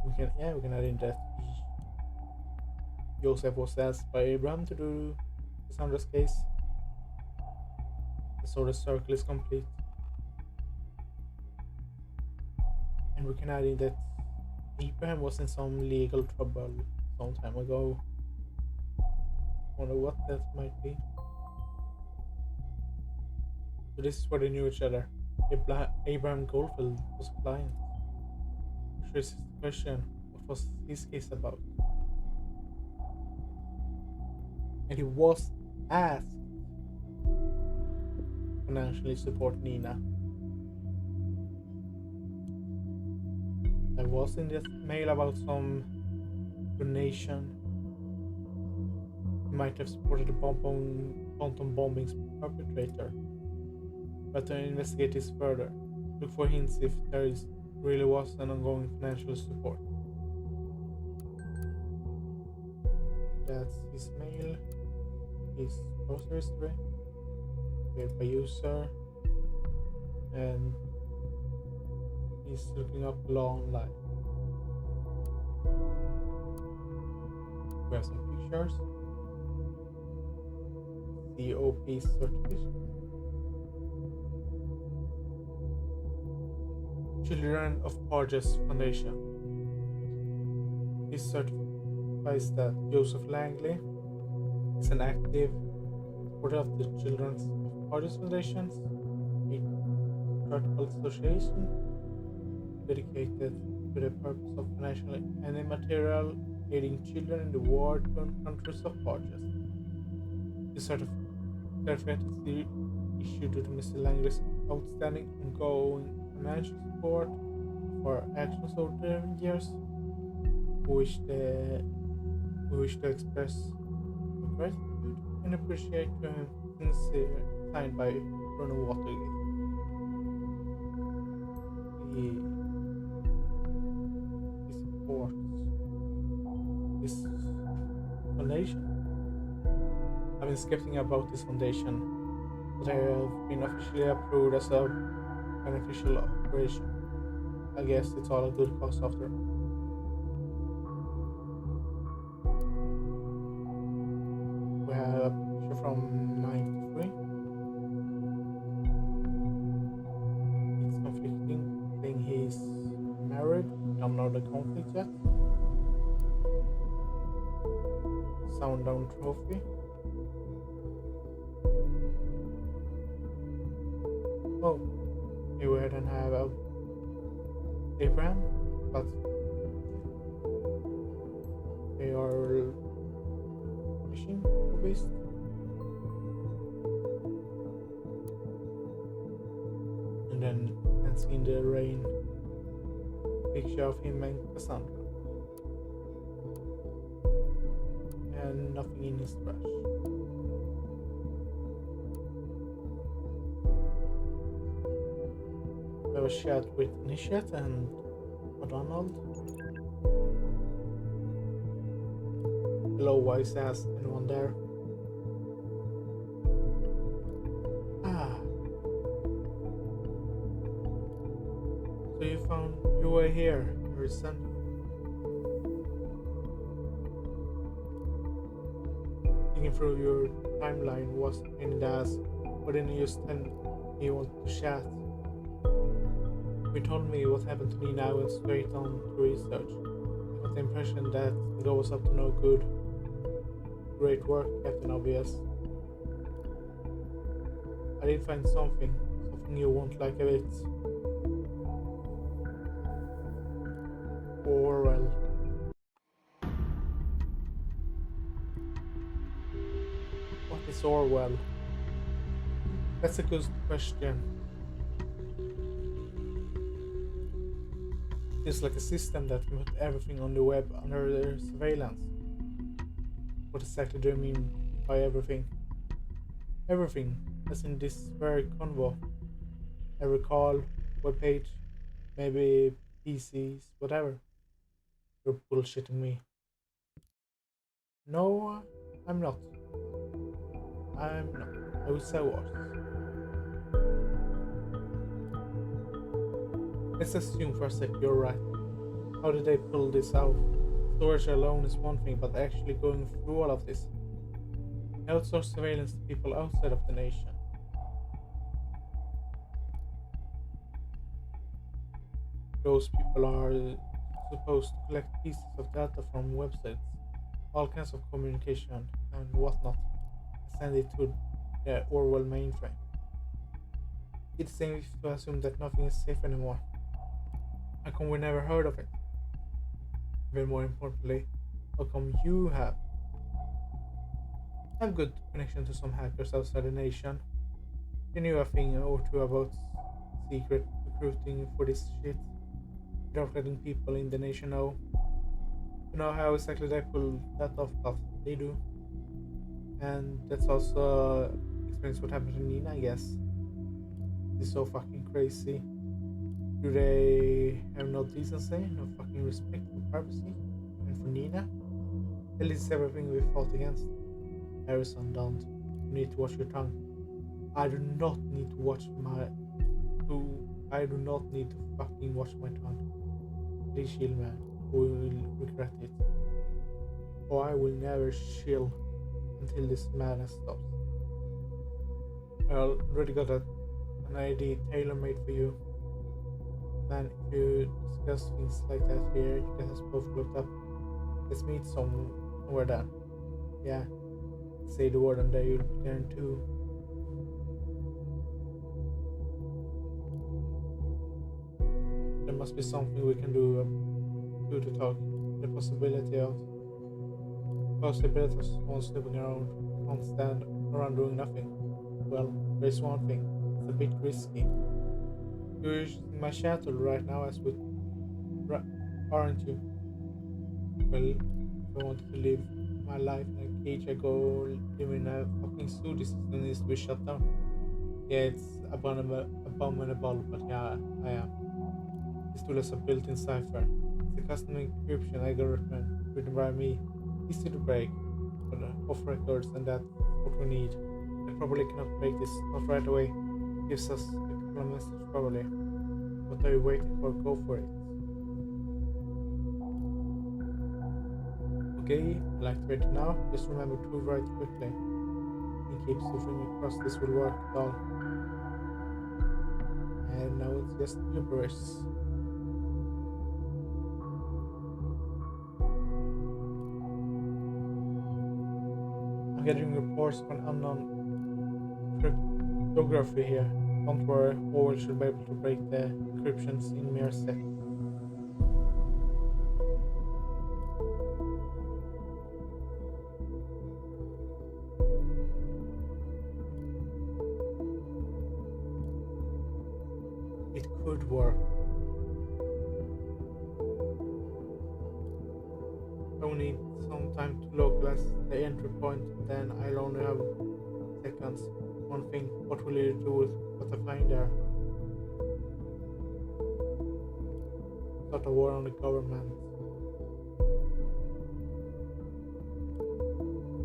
We can add in that Joseph was asked by Abraham to do Cassandra's case. So the circle is complete. And we can add in that Abraham was in some legal trouble some time ago. Wonder what that might be. So this is where they knew each other. Abraham Goldfield was a client. Which raises the question, what was his case about? And he was asked to financially support Nina. There was in this mail about some donation. He might have supported the Ponton bombing's perpetrator. But to investigate this further, look for hints if there really was an ongoing financial support. That's his mail, his browser history, paid by user, and he's looking up law online. We have some pictures, COP certificate, Children of Porges Foundation. This certifies that Joseph Langley is an active supporter of the Children of Porges Foundation, a charitable association dedicated to the purpose of financial and immaterial aiding children in the war-torn countries of Porges. This certificate is issued to Mr. Langley's outstanding ongoing financial support for actions over the years. We wish to express our gratitude and appreciate sincere signed by Bruno Watergate. He supports this foundation. I've been skeptical about this foundation, but they have been officially approved as a beneficial operation. I guess it's all a good cause after all. We have a picture from 93. It's conflicting, saying he's married, don't know the conflict yet. Sound down trophy. Oh, you would then have Abraham, but they are fishing obese. And then dancing in the rain, picture of him and Cassandra. And nothing in his trash. We have a chat with Nishat and Donald. Hello, wise ass. Anyone there? Ah. So you were here, Harrison. looking through your timeline was a pain in the ass. Why didn't you just tell me you wanted to chat? You told me what happened to Nina. I went straight on to research. I got the impression that the girl was up to no good. Great work, Captain Obvious. I did find something you won't like a bit. Orwell. What is Orwell? That's a good question. It's like a system that can put everything on the web under their surveillance. What exactly do you mean by everything? Everything, as in this very convo. Every call, webpage, maybe PCs, whatever. You're bullshitting me. No, I'm not. I'm not. I wish I was. Let's assume for a sec you're right. How did they pull this out? Storage alone is one thing, but actually going through all of this. Outsource surveillance to people outside of the nation. Those people are supposed to collect pieces of data from websites, all kinds of communication and whatnot, and send it to the Orwell mainframe. It's safe to assume that nothing is safe anymore. How come we never heard of it? Even more importantly, how come you have? I have good connection to some hackers outside the nation. They knew a thing or two about secret recruiting for this shit, without letting people in the nation know. You know how exactly they pull that off, but they do. And that's also explains what happened to Nina, I guess. It's so fucking crazy. Do they have no decency, no fucking respect for privacy? And for Nina? At least everything we fought against. Harrison, don't. You need to watch your tongue. I do not need to watch my... I do not need to fucking watch my tongue. Please chill, man. We will regret it. Or I will never chill until this madness stops. I already got an ID tailor-made for you. Man, if you discuss things like that here, you get us both looked up. Let's meet somewhere then. Yeah, say the word and there you'll be there too. There must be something we can do to talk. The possibility of someone snooping around can't stand around doing nothing. Well, there's one thing. It's a bit risky. You're using my shuttle right now as with aren't you? Well, if I wanted to live my life in a cage, I go live in a fucking zoo. This system needs to be shut down. Yeah, it's abominable, but yeah, I am. This tool is a built-in cipher. It's a custom encryption algorithm written by me. Easy to break, but off records, and that's what we need. I probably cannot break this, not right away. Gives us a couple of messages probably. What are you waiting for? Go for it. Okay, I'll activate it now. Just remember to write quickly. In case you think across this will work at all. And now it's just gibberish. I'm getting reports of an unknown cryptography here. Don't worry, Orwell should be able to break the encryptions in mere seconds. It could work. I will need some time to localize the entry point, then I'll only have seconds. One thing, what will you do with what I find there? Start a war on the government.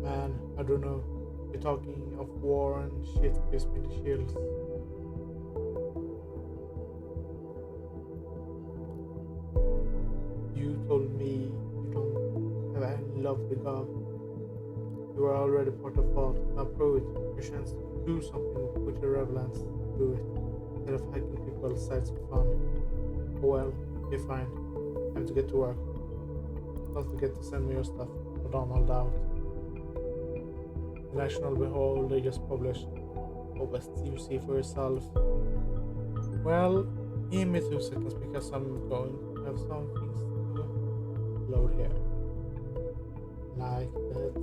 Man, I don't know. You're talking of war and shit gives me the chills. You told me you don't have any love with God. You You are already part of fault. Now prove it. Your chance to do something with your relevance. Do it. Instead of hacking people's sites for fun. Oh well, okay fine. Time to get to work. Don't forget to send me your stuff. For Donald out. The National Behold they just published. Oh, best you see for yourself. Well, give me 2 seconds because I'm going to have some things to load here. Like that.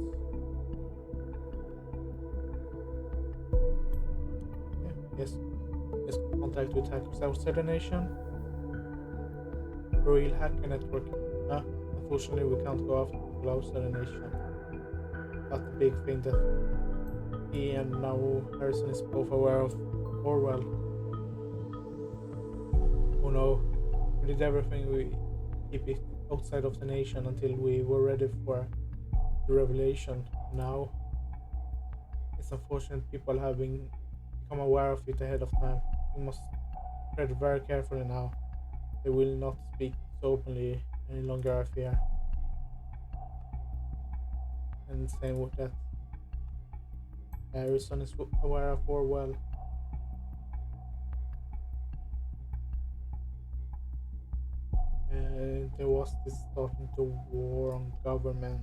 Yeah, yes. Yes, contact with hackers outside the nation. Real hacker network. Unfortunately, we can't go after people outside the nation. That's the big thing that he and now Harrison is both aware of. Orwell. Oh no, we did everything we keep it outside of the nation until we were ready for the revelation. Now, it's unfortunate people having become aware of it ahead of time. We must tread very carefully now. They will not speak so openly any longer, I fear. And same with that. Harrison is aware of Orwell. There was this starting to war on government.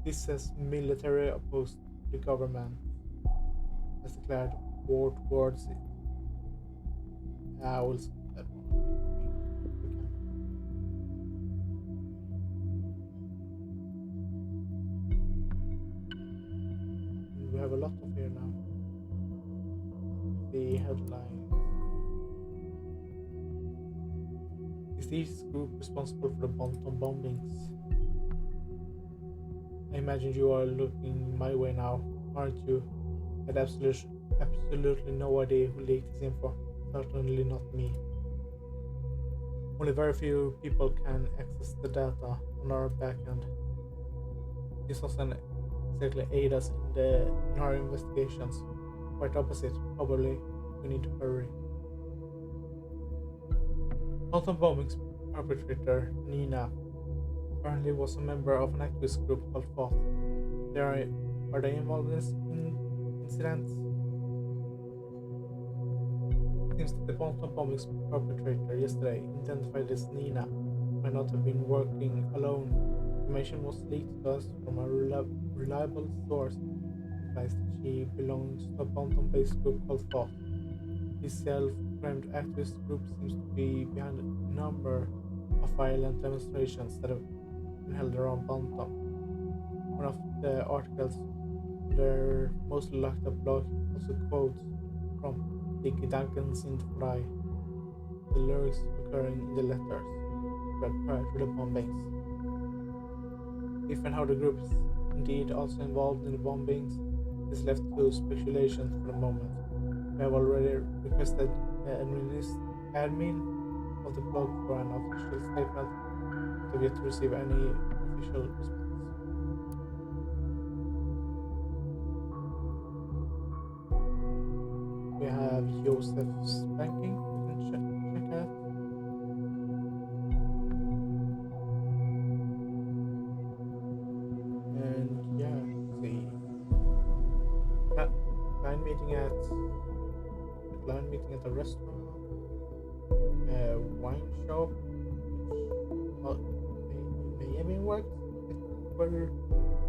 This says military opposed to the government has declared war towards it. I will skip that one. We can. And we have a lot of here now. The headlines. Is this group responsible for the Bonton bombings? I imagine you are looking my way now, aren't you? I had absolutely no idea who leaked this info. Certainly not me. Only very few people can access the data on our backend. This doesn't exactly aid us in our investigations. Quite opposite, probably we need to hurry. Quantum bombing's perpetrator, Nina, apparently was a member of an activist group called FOT. Are they involved in this incident? It seems that the quantum bombing's perpetrator yesterday, identified as Nina, might not have been working alone. Information was leaked to us from a reliable source. Implies that she belongs to a quantum-based group called FOT. This self-proclaimed activist group seems to be behind a number of violent demonstrations that have been held around Bantam. One of the articles on their mostly locked up blog also quotes from Dickie Duncan's Into Fly, the lyrics occurring in the letters read prior to the bombings. If and how the group is indeed also involved in the bombings is left to speculation for the moment. We have already requested the admin of the blog for an official statement, but have yet to receive any official response. We have Joseph's banking. We can check that. And yeah, let's see. Client meeting at a restaurant, a wine shop, which may have been worked where we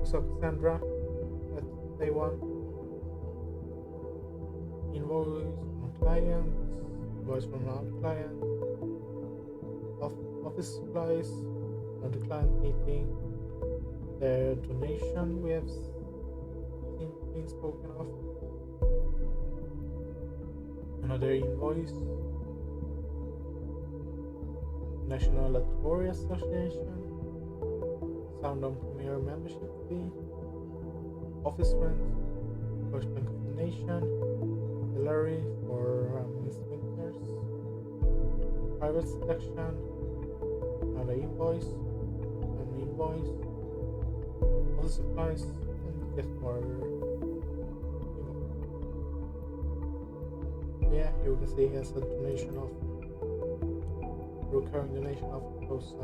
saw Cassandra at day one. Invoice from client, invoice from another client, office supplies, another client meeting, the donation we have seen being spoken of, another invoice, National Lottery Association, Sound on Premier membership fee, office rent, First Bank of the Nation, salary for Miss Winters, private section, another invoice, an invoice, other supplies, and yet more invoice. Yeah, here we can see he has a donation of recurring donation of close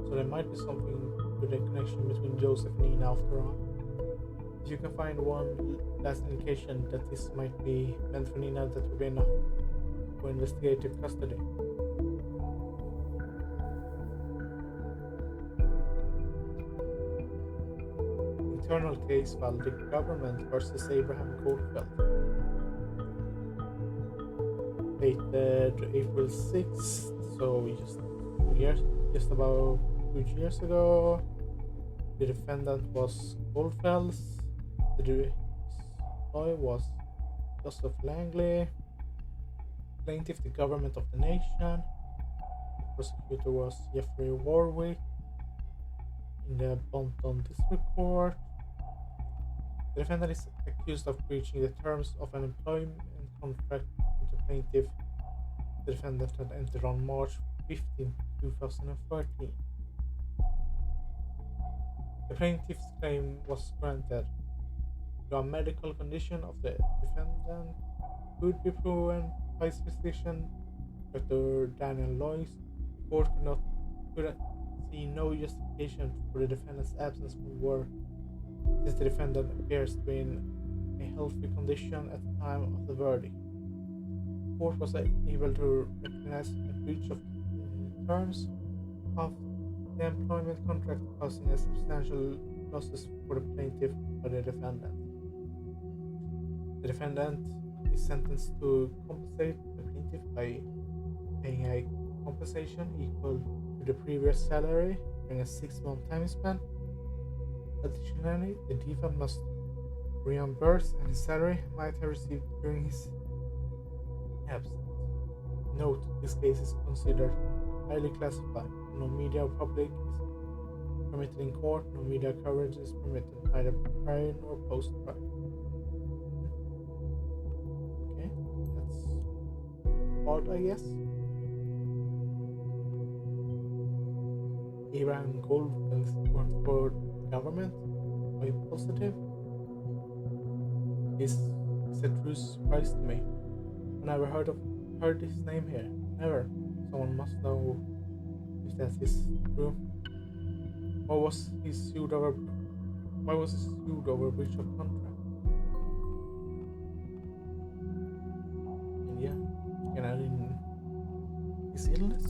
So there might be something to the connection between Joseph and Nina after all. If you can find one last indication that this might be meant for Nina, that would be enough for investigative custody. Internal case file, the government versus Abraham Goldfeld. Dated April 6th, so just about 2 years ago. The defendant was Goldfels. The lawyer was Joseph Langley. Plaintiff, the government of the nation. The prosecutor was Jeffrey Warwick in the Bonton District Court. The defendant is accused of breaching the terms of an employment contract with the plaintiff. The defendant had entered on March 15, 2013. The plaintiff's claim was granted. The medical condition of the defendant could be proven by his physician, Dr. Daniel Lois. The court could see no justification for the defendant's absence from work, since the defendant appears to be in a healthy condition at the time of the verdict. The court was able to recognize a breach of the terms of the employment contract, causing a substantial losses for the plaintiff or the defendant. The defendant is sentenced to compensate the plaintiff by paying a compensation equal to the previous salary during a 6-month time span. Additionally, the defendant must reimburse any salary he might have received during his absence. Note, this case is considered highly classified. No media or public is permitted in court. No media coverage is permitted, either prior or post-trial. Okay, that's odd, I guess. Abraham Goldfels worked for government. Quite positive. Is a true surprise to me. I never heard his name here. Never. Someone must know if that is true. Why was he sued over breach of contract? And yeah, can I in his illness?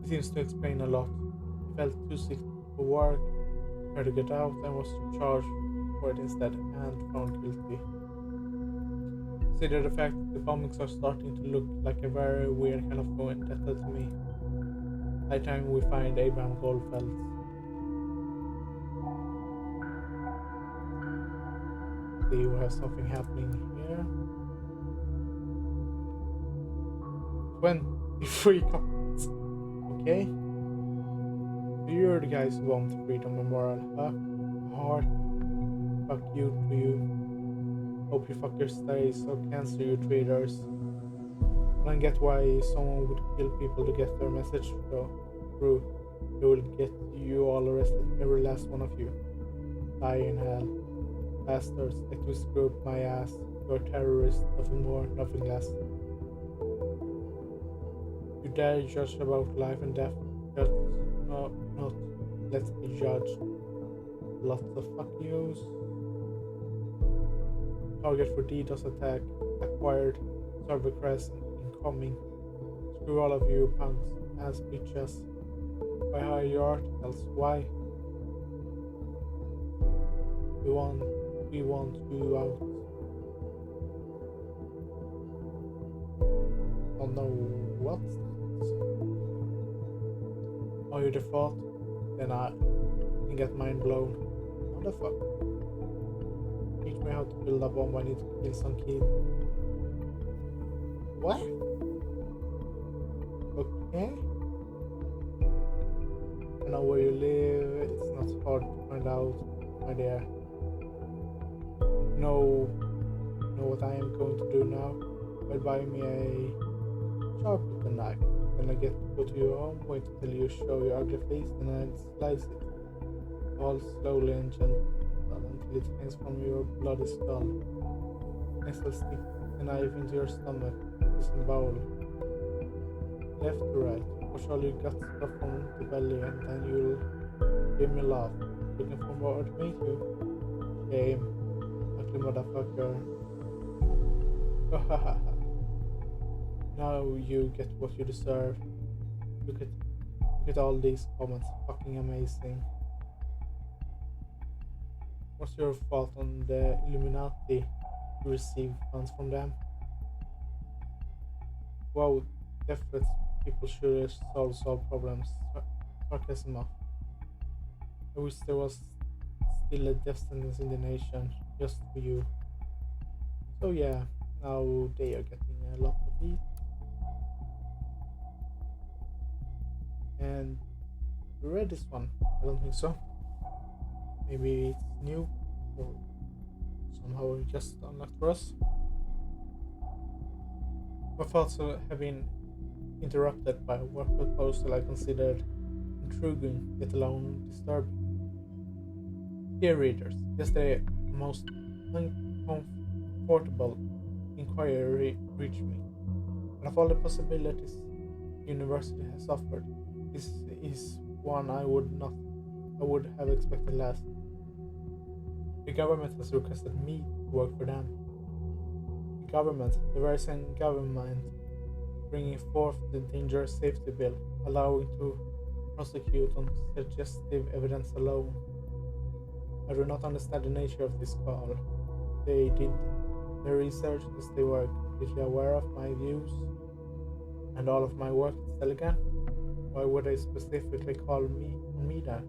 It seems to explain a lot. He felt too sick for work, tried to get out, and was charged for it instead and found guilty. Consider the fact that the bombings are starting to look like a very weird kind of vendetta to me. By the time we find Abraham Goldfeld. See, we have something happening here. 23 comments. Okay. So you're the guys who want freedom and moral, huh? Heart. Fuck you to you. Hope you fuckers stay, so cancel you traitors. I don't get why someone would kill people to get their message through. They will get you all arrested, every last one of you. Die in hell. Bastards, activist group, my ass. You're terrorists, nothing more, nothing less. You dare judge about life and death. Judge not. Let's be judged. Lots of fuck yous. Target for DDoS attack. Acquired. Server crash incoming. Screw all of you punks. Ass bitches. Why hire your articles? Why? We want you out. Oh no, what's that? Oh, you default? Then I can get mind blown. What the fuck? Teach me how to build a bomb. I need to kill some kid. What? Okay. I know where you live. It's not hard to find out, my dear. Know what I am going to do now? I'll buy me a sharp little knife. Then I get to go to your home, wait until you show your ugly face, then I'll slice it. All slowly and gently until it hangs from your bloody skull. Next I'll stick the knife into your stomach, just in bowl. Left to right. push all your gut stuff from the belly and then you'll give me love. Looking forward to meet you. Shame. Ugly motherfucker. Now you get what you deserve. Look at look at all these comments. Fucking amazing. What's your thought on the Illuminati? You receive funds from them? Wow, definitely people should solve problems. Sarcasm off. I wish there was still a death sentence in the nation just for you. So yeah, now they are getting a lot of heat. And you read this one? I don't think so. Maybe it's new or somehow just unlocked for us. My thoughts have been interrupted by a work proposal I considered intriguing, yet alone disturbing. Dear readers, yesterday the most uncomfortable inquiry reached me. And of all the possibilities the university has offered, this is one I would have expected less. The government has requested me to work for them. The government, the very same government bringing forth the dangerous safety bill, allowing to prosecute on suggestive evidence alone. I do not understand the nature of this call. They did their research as they were completely aware of my views and all of my work at Stelligan. Why would they specifically call me then?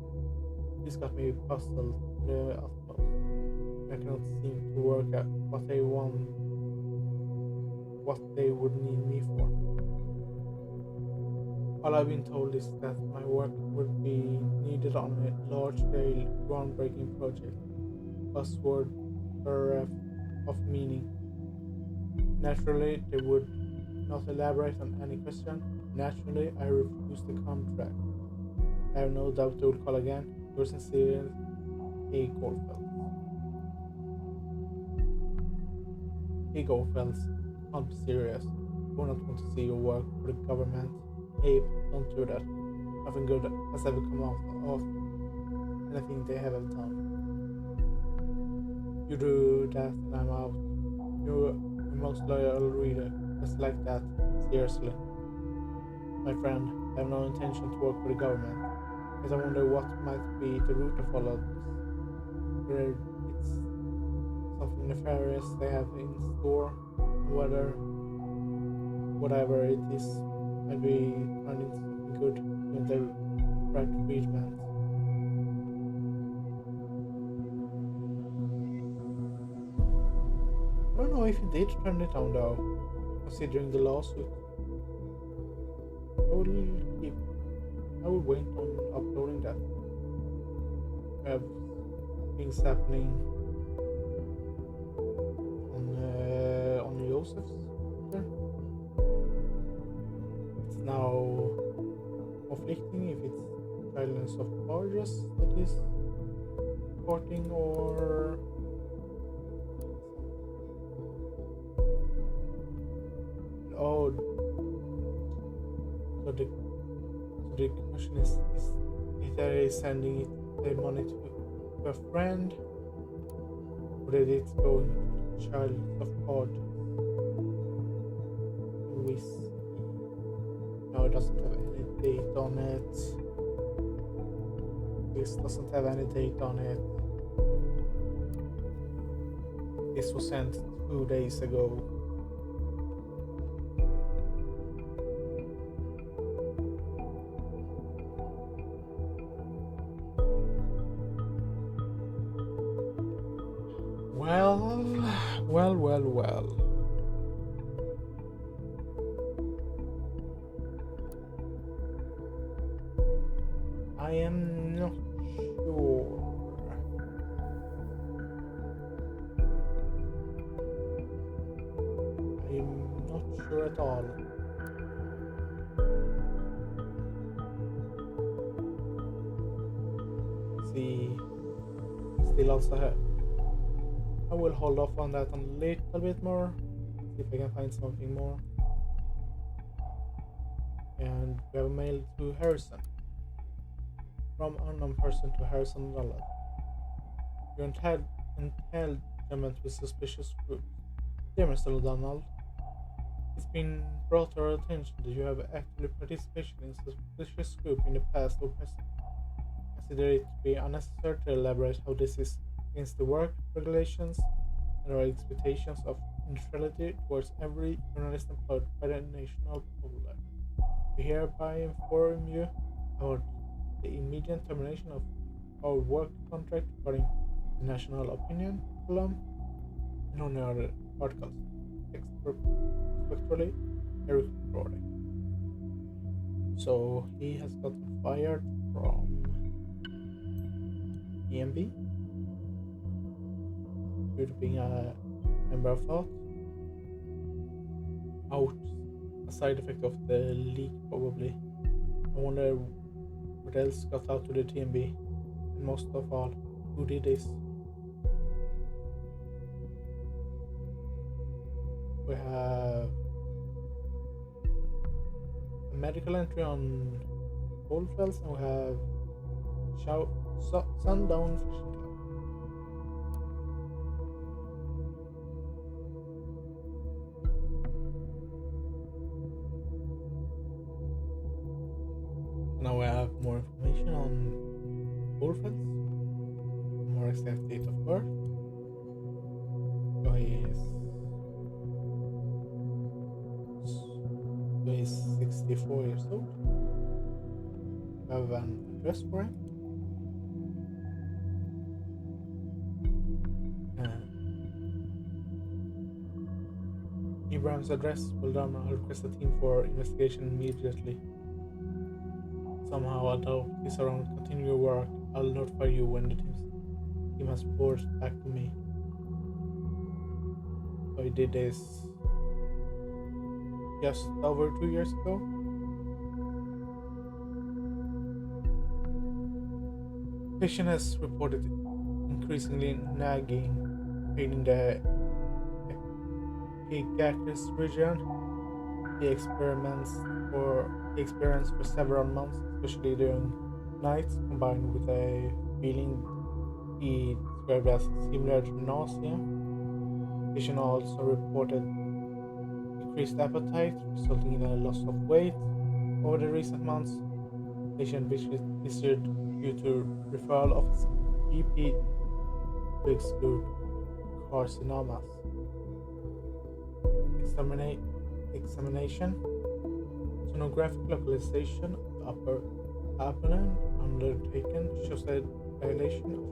This got me puzzled to the utmost. I cannot seem to work out what they want, what they would need me for. All I've been told is that my work would be needed on a large-scale, groundbreaking project. Buzzword bereft of meaning. Naturally, they would not elaborate on any question. Naturally, I refused the contract. I have no doubt they will call again. Yours sincerely, A. Goldfeld. A. Goldfeld, can't be serious. I do not want to see your work for the government. Abe, don't do that. Nothing good has ever come out of anything they have ever done. You do that and I'm out. You're the most loyal reader. Just like that. Seriously. My friend, I have no intention to work for the government. But I wonder what might be the root of all of this. Whether it's something nefarious they have in store, whether whatever it is might be turned into something good when the right treatment. I don't know if he did turn it down though, considering the lawsuit. I will wait on uploading that. We have things happening on Joseph's Twitter. It's now conflicting if it's violence of charges that is reporting or oh, so the question is either sending the money to a friend or that it's going to the child of God. We see. No, it doesn't have any date on it. This doesn't have any date on it. This was sent 2 days ago. Well. I am not sure. I'm not sure at all. See, still also have. I will hold off on that a little bit more. See if I can find something more. And we have a mail to Harrison. From unknown person to Harrison Donald. Your entanglement with suspicious groups. Dear Mr. Donald, it's been brought to our attention that you have actively participated in a suspicious group in the past or present. Consider it to be unnecessary to elaborate how this is against the work regulations and our expectations of neutrality towards every journalist employed by the National Polar. We hereby inform you about the immediate termination of our work contract regarding the National Opinion column and on other articles. Respectfully, Eric Brody. So he has gotten fired from EMB due to being a member of thought. Out a side effect of the leak, probably. I wonder what else got out to the TMB, and most of all, who did this? We have a medical entry on Goldfells, and we have Sundown Fishing Club. Now we have more information on Goldfells, more exact date of birth. So he's 64 years old. We have an address for him. Ibrahim's address. Well done. I'll request a team for investigation immediately. Somehow, although he's around, continue your work. I'll notify you when the team has reported back to me. So he did this just over 2 years ago. Patient has reported increasingly nagging pain in the epigastric region. He experienced for several months, especially during nights, combined with a feeling he described as similar to nausea. Patient also reported decreased appetite, resulting in a loss of weight over the recent months. Patient visited due to referral of his GP to exclude carcinomas. Examination. Sonographic localization of the upper abdomen undertaken shows a dilation of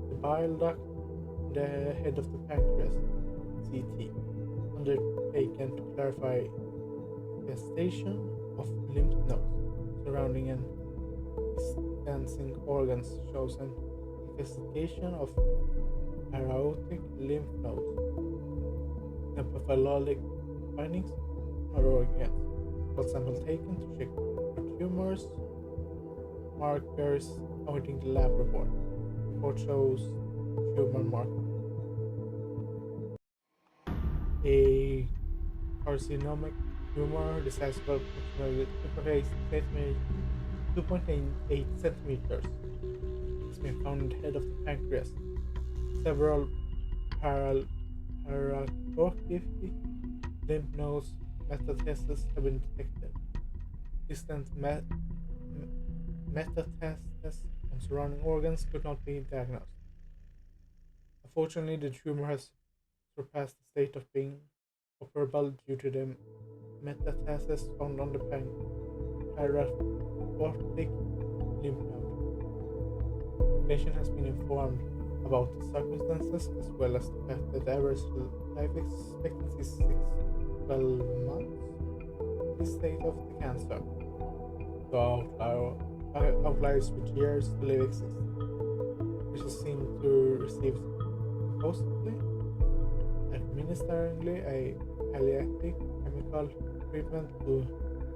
the bile duct in the head of the pancreas. CT undertaken to clarify infestation of lymph nodes surrounding and distancing organs shows an investigation of aortic lymph nodes and pathologic findings on other organs. Blood sample taken to check for tumors, markers awaiting the lab report. Report shows tumor marker. A carcinoma tumor the size of approximately 2.8 centimeters. It's been found in the head of the pancreas. Several paracortic lymph nodes metastases have been detected. Distant metastases on surrounding organs could not be diagnosed. Unfortunately, the tumor has surpassed the state of being operable due to the metastasis found on the paracortic lymph node. The patient has been informed about the circumstances as well as the fact that the average life expectancy is 12 months. The state of the cancer. So outliers with years to live exist, which is seen to receive supposedly administering a palliative chemical treatment to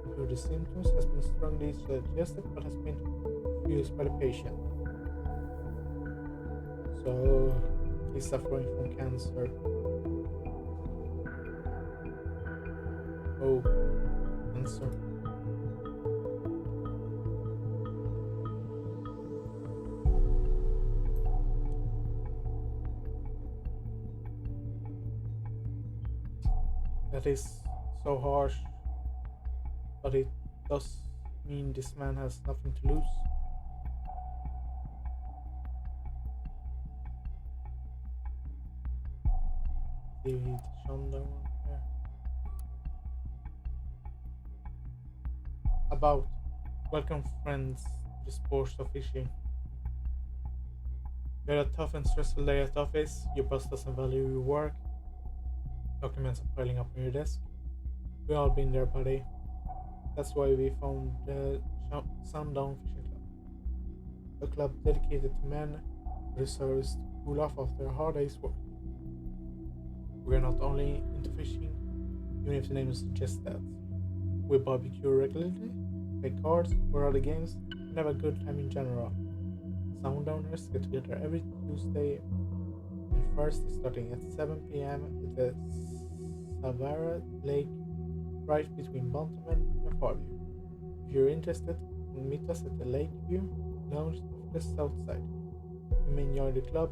improve the symptoms has been strongly suggested but has been refused by the patient. So he's suffering from cancer. Oh, cancer. That is so harsh, but it does mean this man has nothing to lose. See the Shonda one here. About welcome friends to the sports of fishing. You had a tough and stressful day at office, your boss doesn't value your work, documents are piling up on your desk. We all been there, buddy. That's why we found the Sundown Fishing Club. A club dedicated to men who deserve to cool off after a hard day's work. We're not only into fishing, even if the name suggests that. We barbecue regularly, play cards or other games, and have a good time in general. Sundowners get together every Tuesday and Thursday starting at 7 p.m. at the Savara Lake right between Bontaman and Farview. If you're interested, meet us at the Lakeview Lounge of the South Side. You may join the club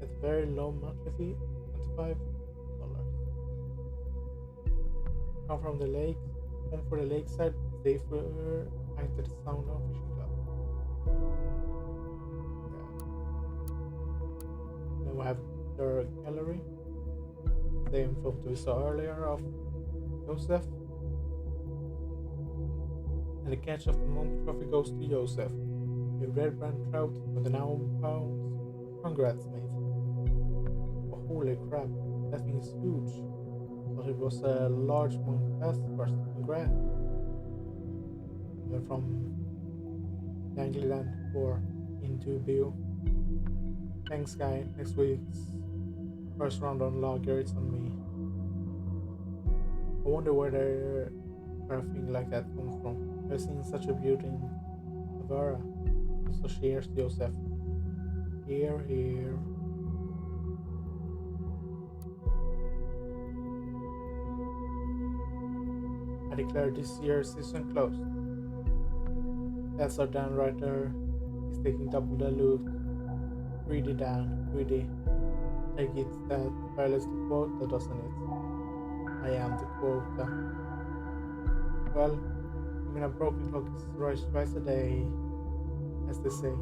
at a very low monthly fee, $25. Come from the lake, come for the lakeside, stay for enter the Sundown Fishing Club. Then we have their gallery. Same photo we saw earlier of Joseph. And the catch of the month trophy goes to Joseph. A red brand trout with an pounds. Congrats, mate. Oh, holy crap, that thing is huge. But it was a large monk bass first. Congrats. And from Dangleland 4 into Bio. Thanks, guy. Next week's first round on lager, it's on me. I wonder where their thing like that comes from. I've seen such a beauty in Avara. So cheers, Joseph. Here, here. I declare this year's season closed. That's our Dan writer. He's taking double the loot. Greedy Dan, greedy. Take it that violates the quota, doesn't it? I am the quota. Well, even a broken clock is right twice a day, as they say.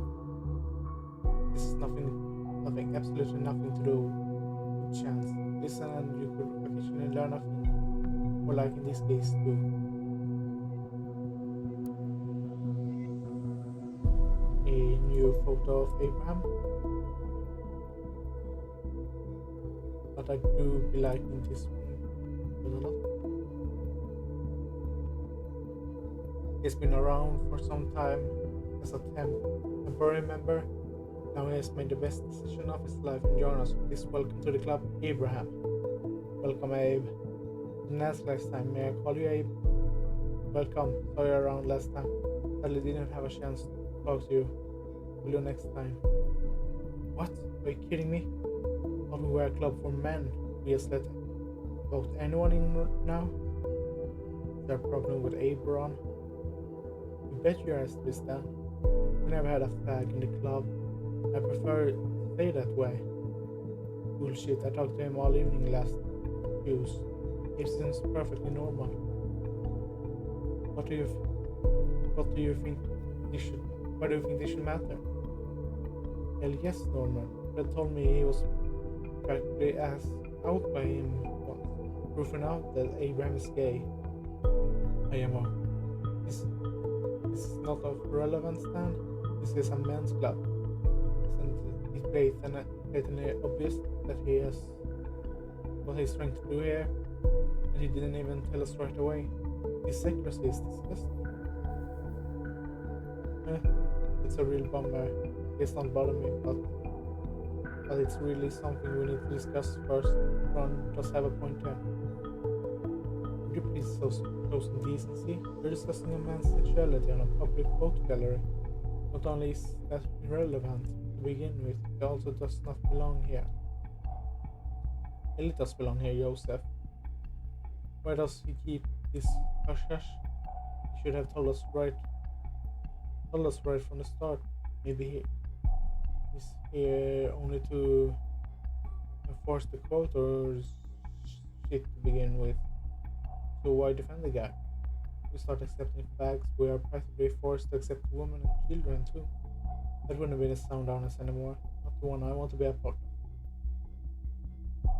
This is nothing, absolutely nothing to do with chance. Listen and you could occasionally learn a thing, or like in this case too. A new photo of Abraham. But I do be liking this one a lot. He's been around for some time as a temporary member. Now he has made the best decision of his life and join us. Please welcome to the club, Abraham. Welcome, Abe. Last time, may I call you Abe? Welcome. Saw you around last time. Sadly didn't have a chance to talk to you. Will you next time? What? Are you kidding me? Thought we were a club for men. We just let about anyone in now? Is there a problem with Abraham? You bet your ass this then. We never had a fag in the club. I prefer to stay that way. Bullshit, I talked to him all evening last Tuesday. It seems perfectly normal. What do you think this should why do you think this should matter? Hell yes, Norman. Fred told me he was practically asked out by him once, proving out that Abraham is gay. IMO. This is not of relevance, Stan. This is a men's club. Isn't it blatantly obvious that he has what he's trying to do here? And he didn't even tell us right away. His secrecy is disgusting. It's a real bummer. It's not bother me, but it's really something we need to discuss first. Ron does have a point here. Would you please show some decency? You're discussing a man's sexuality on a public photo gallery. Not only is that irrelevant to begin with, it also does not belong here. It does belong here, Joseph. Why does he keep this hush-hush? He should have told us right from the start. Maybe he's here only to enforce the quote or shit to begin with. So why defend the guy? We start accepting facts, we are practically forced to accept women and children too. That wouldn't be the sound honest anymore. Not the one I want to be a part of.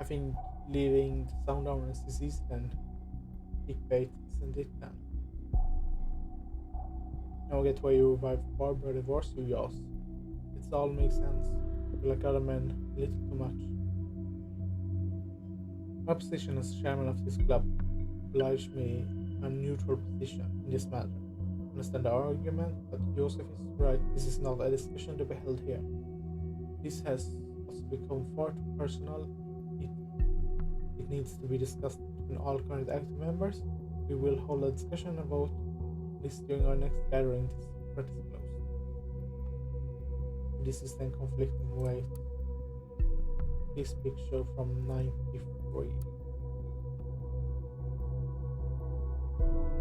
I think leaving the sound honest is easy then. Clickbait, isn't it then? Now I get why you revive Barbara divorce you Yas. It all makes sense. You like other men a little too much. My position as chairman of this club obliged me a neutral position in this matter. Understand the argument, but Joseph is right. This is not a discussion to be held here. This has also become far too personal. It, it needs to be discussed between all current active members. We will hold a discussion about this during our next gathering. This part is closed. This is then conflicting with this picture from 93.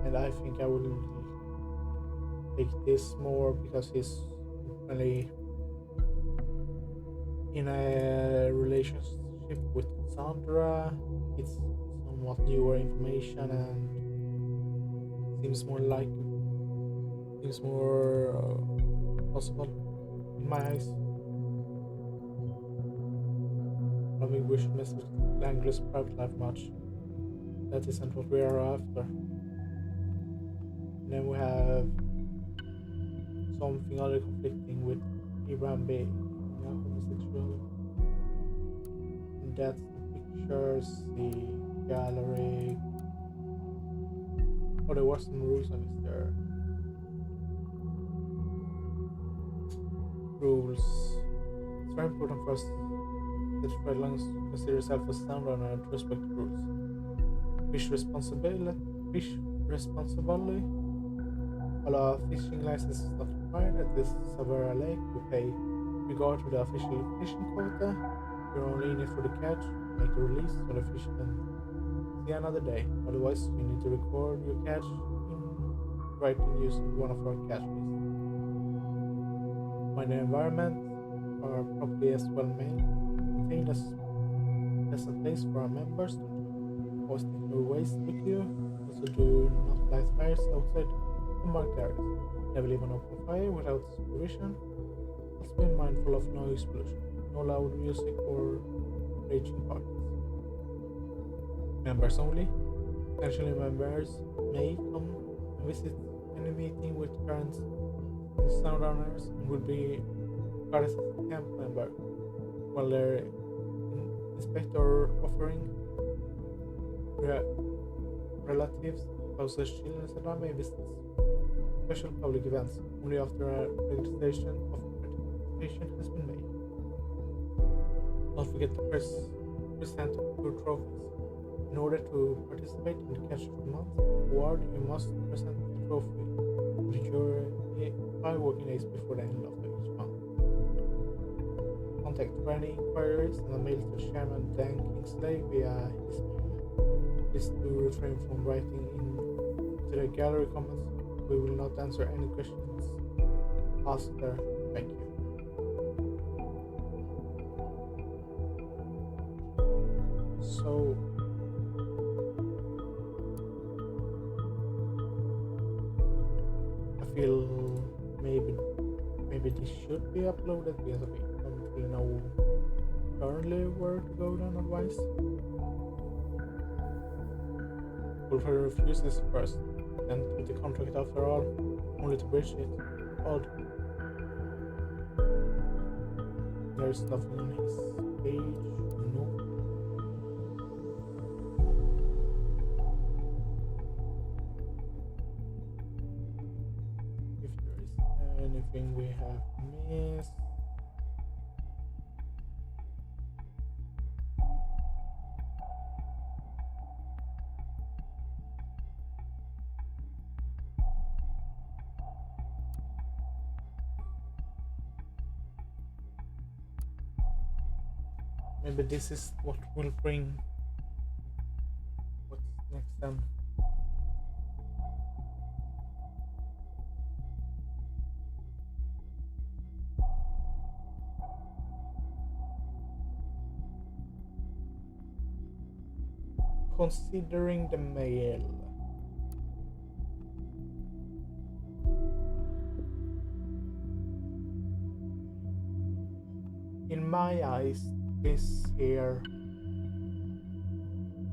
And I think I will take this more because he's really in a relationship with Cassandra. It's somewhat newer information and seems more possible in my eyes. I don't think we should mess with Langley's private life much. That isn't what we are after. And then we have something other conflicting with Abraham being a homosexual. And that's the pictures, the gallery. Oh, there was some rules on this there. Rules. It's very important for us that Fred Lungs consider yourself a sound runner and to respect the rules. Fish responsibly. While a fishing license is not required at this Savara Lake, we pay regard to the official fishing quota. You're only in it for the catch, make the release, so the fish can see another day. Otherwise, you need to record your catch in writing using one of our catch lists. When the environment are properly as well maintained as pleasant place for our members to always take your waste with you. Also, do not light fires outside unmarked areas. Never leave an open fire without supervision. Also be mindful of noise pollution. No loud music or raging parties. Members only. Potentially members may come and visit any meeting with current sound owners and will be regarded as a camp member while their inspector offering relatives, spouses, children, etc. may visit special public events only after a registration of participation has been made. Don't forget to present your trophies. In order to participate in the Catch of the Month award, you must present the trophy to the jury 5 working days before the end of each month. Contact for any inquiries and a mail to Chairman Dan Kingsley via his mail. Please do refrain from writing into the gallery comments. We will not answer any questions asked there. Thank you. So I feel maybe this should be uploaded because we don't really know currently where to go then advice. Wolfer refuses first, and with the contract after all, only to breach it. Odd. There's nothing on his page. No. If there is anything we have missed. Maybe this is what will bring what's next then. Considering the mail, in my eyes, this here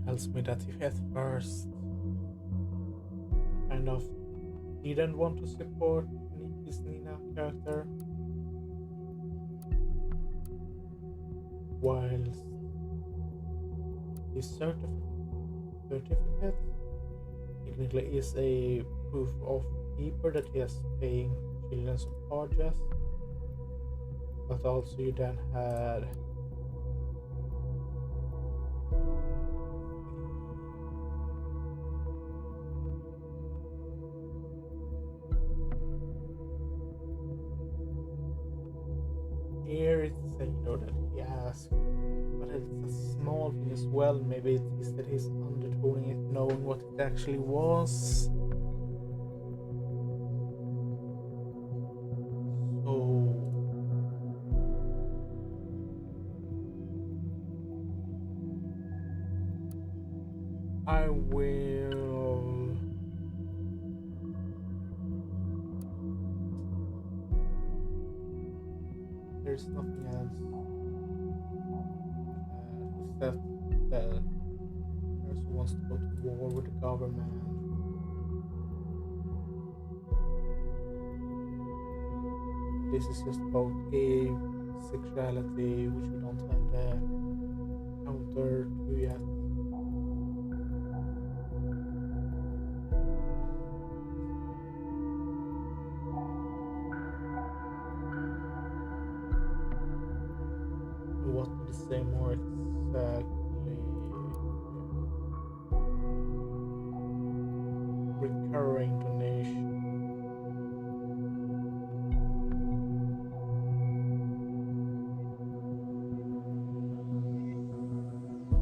tells me that he at first kind of didn't want to support his Nina character, whilst his certificate technically is a proof of paper that he is paying children's charges, but also you then had here it's saying though that he asked, but it's a small thing as well. Maybe it is that he's undertoning it, knowing what it actually was. So I will. There's nothing else. He said that person wants to go to war with the government. This is just about a sexuality, which we don't have the counter to yet. What did it say more exactly? Recurring donation.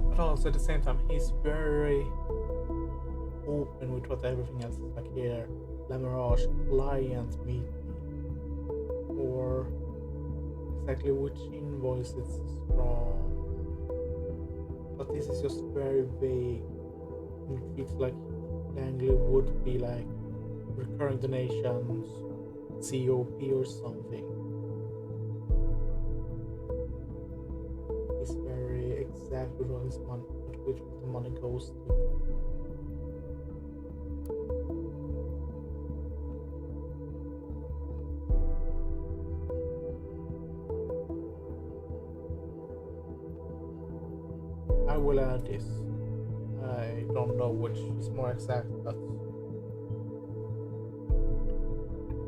But also at the same time, he's very open with what everything else is like here. Lamarage client meeting, or exactly which invoice it's from. But this is just very vague. It feels like Langley would be like recurring donations, COP or something. He's very exact with what his money, which the money goes to. I will add this. I don't know which is more exact, but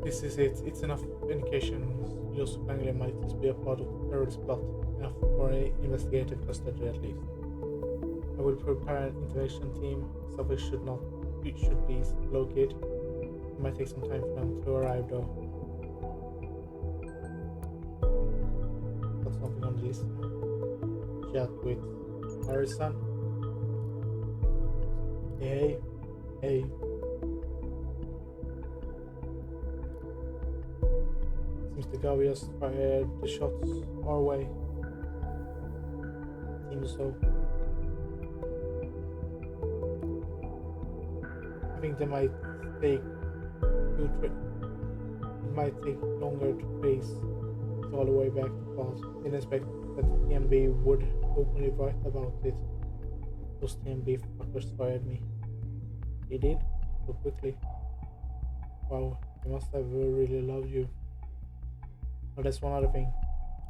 this is it. It's enough indications Joseph Langley might just be a part of the terrorist plot, enough for an investigative custody at least. I will prepare an intervention team, so it should be located. It might take some time for them to arrive though. Got something on the list now. Chat with Harrison. Hey. Seems the guy just fired the shots our way. Seems so. I think they might take it might take longer to trace it all the way back to class. Didn't expect that the TMB would openly write about it. Those TMB fuckers fired me. They did? So quickly. Wow, they must have really loved you. But that's one other thing.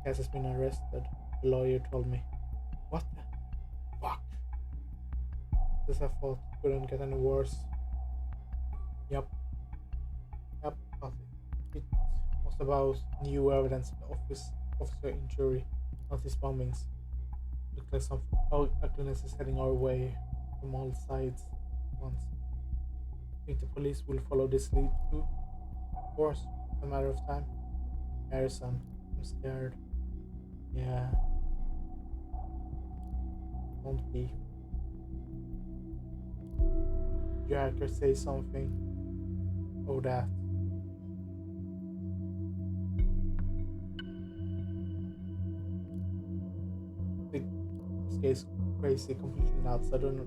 Cass has been arrested, the lawyer told me. What the fuck? This I thought couldn't get any worse. Yep, but it was about new evidence of officer injury, not his bombings. Looks like some ugliness is heading our way from all sides at once. Think the police will follow this lead too? Of course, it's a matter of time. Harrison, I'm scared. Yeah. Don't be. Jacker say something. Oh, that. This guy's crazy, completely nuts. I don't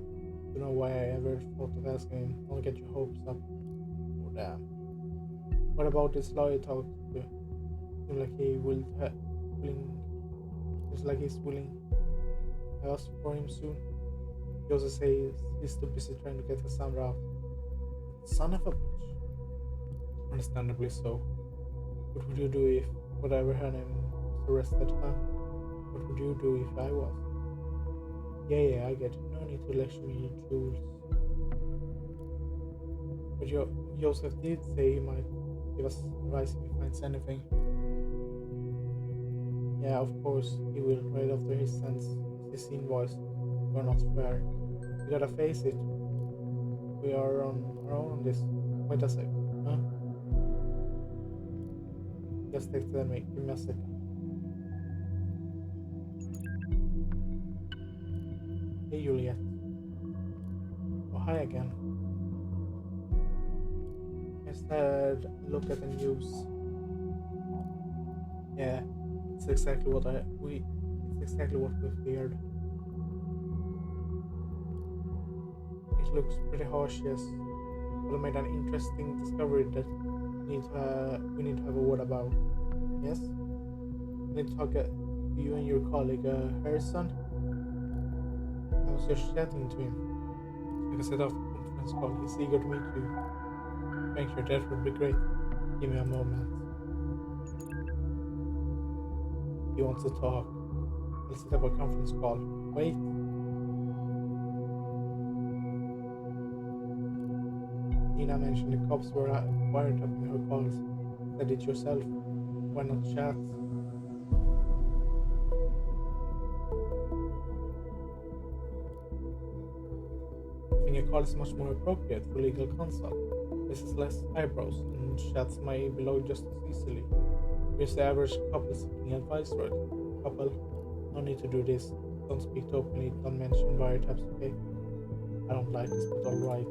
to know why I ever thought of asking him. Don't get your hopes up. Oh damn. What about this lawyer talk to? Seems like he will willing. Seems like he's willing. I ask for him soon. He also says he's too busy trying to get Cassandra out. Son of a bitch. Understandably so. What would you do if whatever her name was arrested, huh? What would you do if I was? Yeah, I get it. No need to lecture me, Jules. But Joseph did say he might give us advice if he finds anything. Yeah, of course he will, right after he sends his invoice. We're not fair. We gotta face it. We are on our own on this. Wait a sec. Huh? Just text me. Give me a second. Hey, Juliet. Oh, hi again. Instead, look at the news. Yeah, it's exactly what It's exactly what we feared. It looks pretty harsh, yes. But I made an interesting discovery that we need to have a word about. Yes? I need to talk to you and your colleague, Harrison. I was just chatting to him. Like I said after the conference call, he's eager to meet you. Thank you, that would be great. Give me a moment. He wants to talk. I'll set up a conference call. Wait. Nina mentioned the cops were wiretapping her calls. Said it yourself. Why not chat? I think a call is much more appropriate for legal consult. This is less eyebrows, and chats may below just as easily. Here's the average couple seeking advice, right? Couple, no need to do this. Don't speak too openly, don't mention wiretaps, okay? I don't like this, but alright.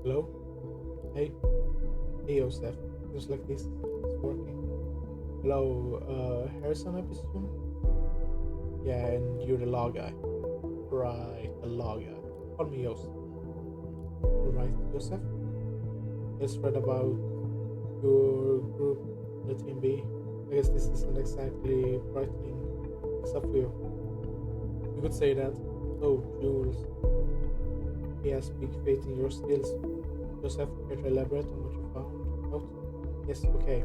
Hello? Hey? Hey, Joseph. Seems like this is working. Hello, Harrison, I presume? Yeah, and you're the law guy. Right, the law guy. Call me Joseph. Right, Joseph? Just read about your group, the Team B. I guess this isn't exactly brightening things up for you. You could say that. So, Jules, he has big faith in your skills. Joseph, care to elaborate on what you found out? Yes, okay.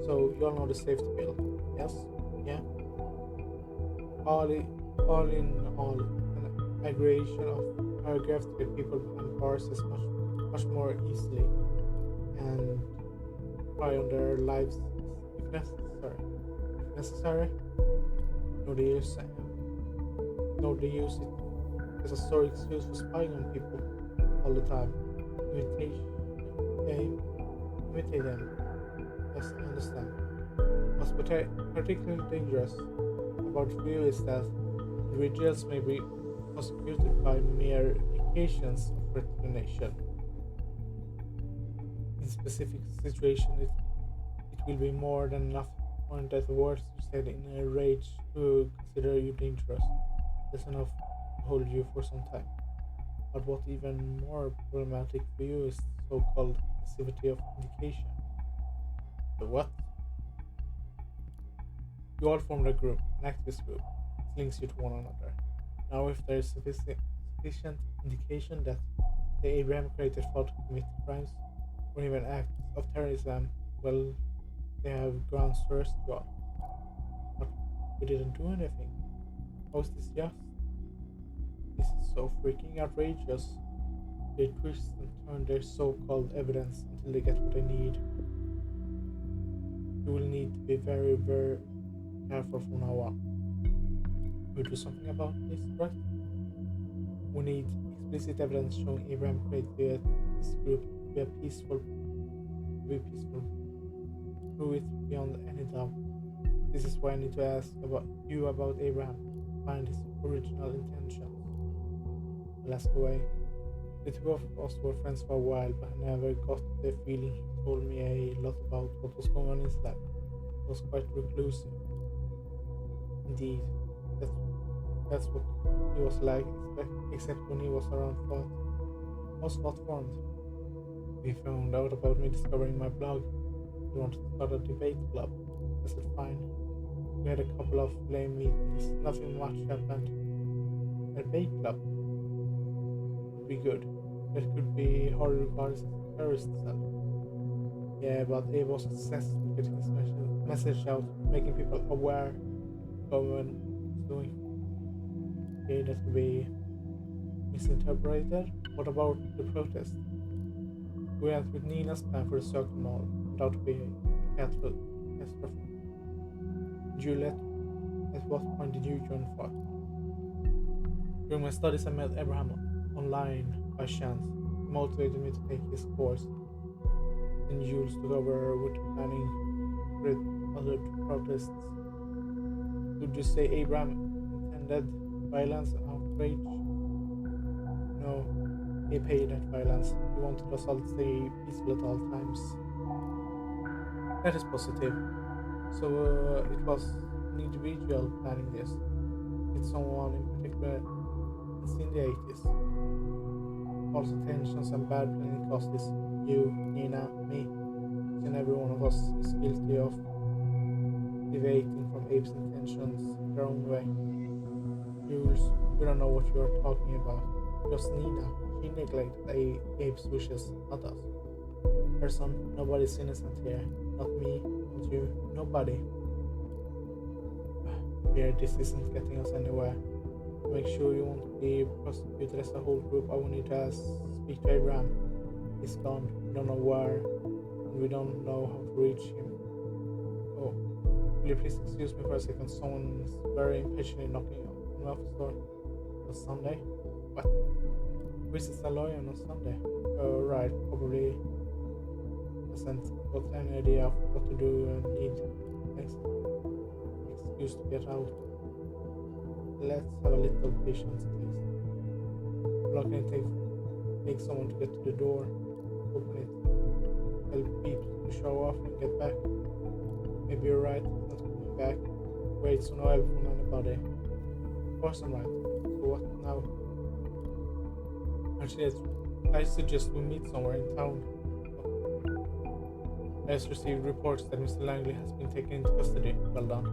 So, you all know the safety bill? Yes? Yeah? All in all, an aggregation of paragraphs to get people behind bars is much more easily and try on their lives if necessary. If necessary, no they use it as a sore excuse for spying on people all the time. Imitation, okay, imitate them. Yes, I understand. What's particularly dangerous about view is that individuals may be prosecuted by mere indications of recognition. In specific situations, it will be more than enough to point at the words you said in a rage to consider you dangerous. That's enough to hold you for some time. But what even more problematic for you is so-called passivity of indication. The what? You all formed a group, an activist group. It links you to one another. Now, if there is sufficient indication that the Abraham created thought to commit crimes or even acts of terrorism, well, they have grounds to arrest you all. But we didn't do anything. How is this just? This is so freaking outrageous. They twist and turn their so-called evidence until they get what they need. You will need to be very, very careful from now on. We do something about this, right? We need explicit evidence showing Abraham created this group to be peaceful. Prove it beyond any doubt. This is why I need to ask about Abraham, find his original intentions. I'll ask away. The two of us were friends for a while, but I never got the feeling he told me a lot about what was going on in his life. was quite reclusive. Indeed, that's, that's what he was like, except when he was around thought. Was thought formed. He found out about me discovering my blog. He wanted to start a debate club. I said fine. We had a couple of lame meetings. Nothing much happened. A debate club would be good. That could be horror regarded as a terrorist cell. Yeah, but Abe was obsessed with getting his message out, making people aware of government was doing. Okay, that could be misinterpreted. What about the protest? We went with Nina's plan for the circle mall. Turned out to be a catastrophe. Juliet, at what point did you join FARC? During my studies, I met Abraham online by chance. He motivated me to take his course. Then Jules took over with planning with other protests. Would you say Abraham intended violence and outrage? No, he paid that violence. He wanted us all to stay peaceful at all times. That is positive. So it was an individual planning this. It's someone in particular. It's in the 80s. False attentions and bad planning cost this. You, Nina, me. Each and every one of us is guilty of deviating from Abe's intentions in their own way. Jules, you don't know what you are talking about. Just Nina. She neglected Abe's wishes, not us. Person, nobody's innocent here. Not me, not you, nobody. Fear this isn't getting us anywhere. To make sure you won't be prosecuted as a whole group, I will need to speak to Abraham. He's gone. We don't know where, and we don't know how to reach him. Oh, will you please excuse me for a second? Someone's very impatiently knocking on my office door. On Sunday? What? Visits a lawyer on Sunday? Oh, right, probably hasn't got any idea of what to do and need next excuse to get out. Let's have a little patience, please. How long can it take someone to get to the door, open it, tell people to show off and get back? Maybe you're right, not coming back. Wait, so no help from anybody. Of course I'm right. So what now? Actually, I suggest we meet somewhere in town. I just received reports that Mr. Langley has been taken into custody. Well done.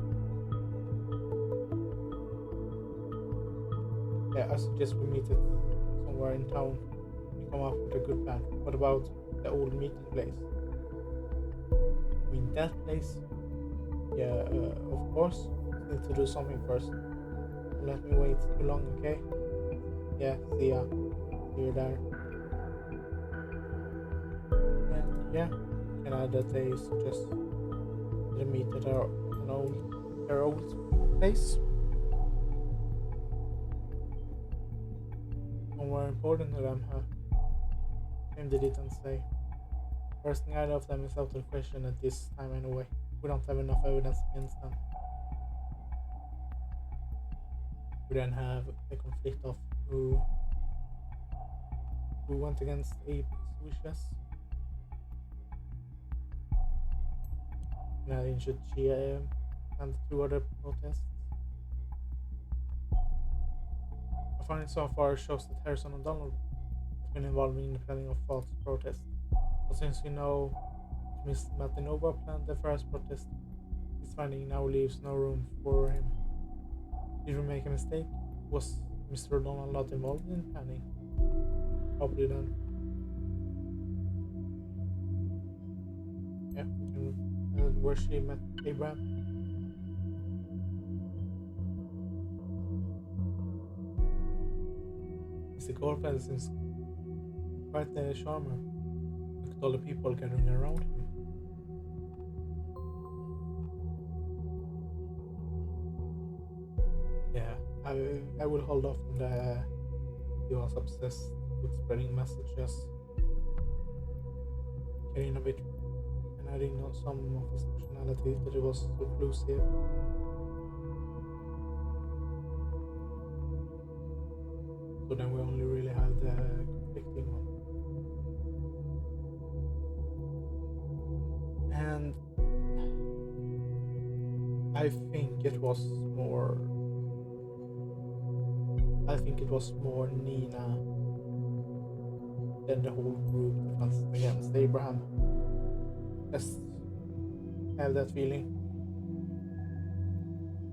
Yeah, I suggest we meet it somewhere in town and come up with a good plan. What about the old meeting place? I mean, that place? Yeah, of course. We need to do something first. Don't let me wait too long, okay? Yeah, see ya. See you there. And yeah, can I that they suggest to meet at their old place? Somewhere important to them, huh? Shame they didn't say. Arresting either of them is out of the question at this time anyway. We don't have enough evidence against them. We then have a conflict of who went against Abe's wishes. Now injured Chia and the two other protests. Our findings so far shows that Harrison and Donald have been involved in the planning of false protests. But since we know Miss Matinova planned the first protest, his finding now leaves no room for him. Did we make a mistake? Was Mr. O'Donnell not involved in planning? Probably then. Yeah, where she met Abraham. Mr. Corpus seems quite a charmer. Look at all the people gathering around him. Yeah, I will hold off on the. He was obsessed with spreading messages, getting a bit, and adding on some of his personality that it was reclusive. So then we only really have the conflicting one. And I think it was more. I think it was more Nina than the whole group defense against Abraham. Just have that feeling.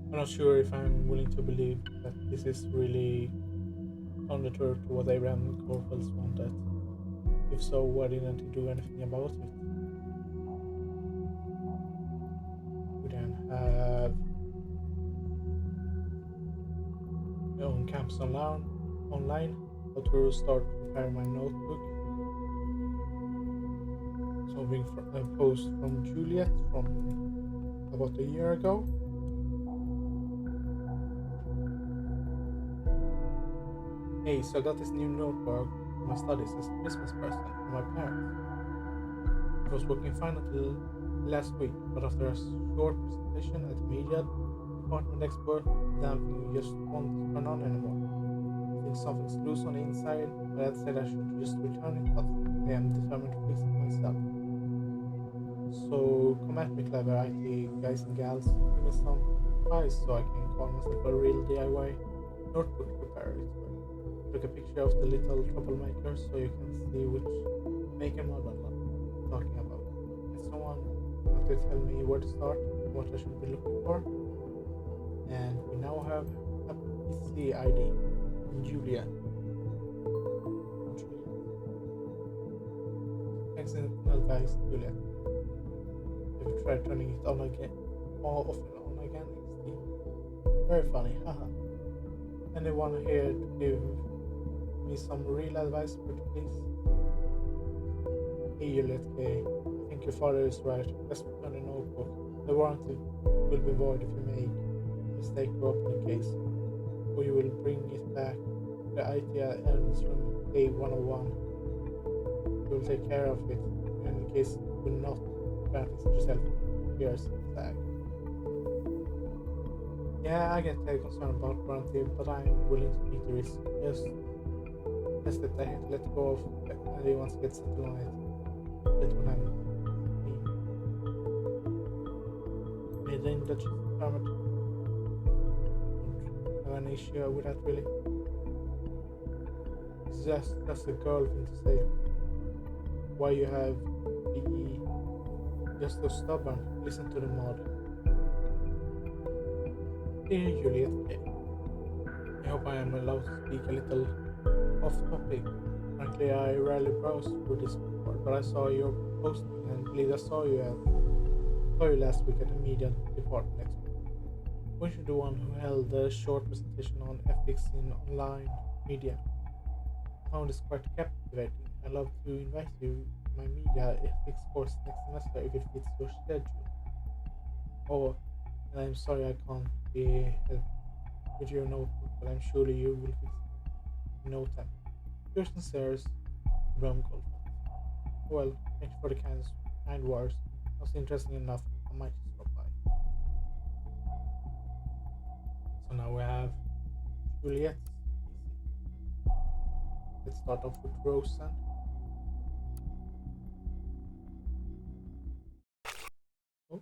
I'm not sure if I'm willing to believe that this is really counter to what Abraham Corfels wanted. If so, why didn't he do anything about it? We then have on campus online how to start preparing my notebook. Something from a post from Juliet from about a year ago. Hey, so I got this new notebook for my studies as a Christmas present from my parents. It was working fine until last week, but after a short presentation at the media department expert, the damn thing just won't turn on anymore. I think something's loose on the inside, but Dad said I should just return it, but I am determined to fix it myself. So come at me, clever IT guys and gals. Give me some advice so I can call myself a real DIY notebook repair expert. Took a picture of the little troublemaker so you can see which make and model I'm talking about. Can someone out there tell me where to start, what I should be looking for? And we now have a PC ID from Julia. Excellent advice, Julia. Have you tried turning it on again, off and on again, XD? Very funny, haha. Anyone here to give me some real advice, pretty please? Hey, Juliet K. I think your father is right. Let's return the notebook. The warranty will be void if you make a mistake or open the case, or you will bring it back to the IT elements from A101. We will take care of it. In the case you will not try and fix it yourself. Here's tag. Yeah, I get concerned about warranty, but I'm willing to take the risk. Just that I had to let go of and once I get settled on it. That's what I'm mean. Anything that she's determined. Don't have an issue with that really. It's just a girl thing to say. Why you have PE? Just so stubborn. Listen to the mod. Dear Juliet K. I hope I am allowed to speak a little off topic. Frankly, I rarely browse through Discord, but I saw your posting and believe I saw you last week at the media department expo. Weren't you the one who held the short presentation on ethics in online media? I found this quite captivating. I'd love to invite you to my media ethics course next semester if it fits your schedule. Oh, and I'm sorry I can't be helped with your notebook, but I'm sure you will fix it in no time. Yours sincerely, Bram Goldfast. Well, thank you for the kind words. Was interesting enough, I might just drop by. So now we have Juliet's PC. Let's start off with Rosen. Oh.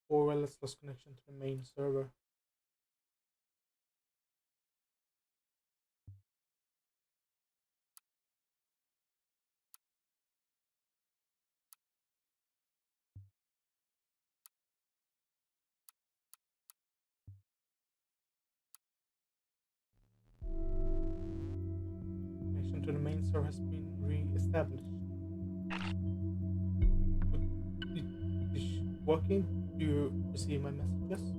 Orwell has lost connection to the main server. Connection to the main server has been re-established. Is working? Do you receive my messages?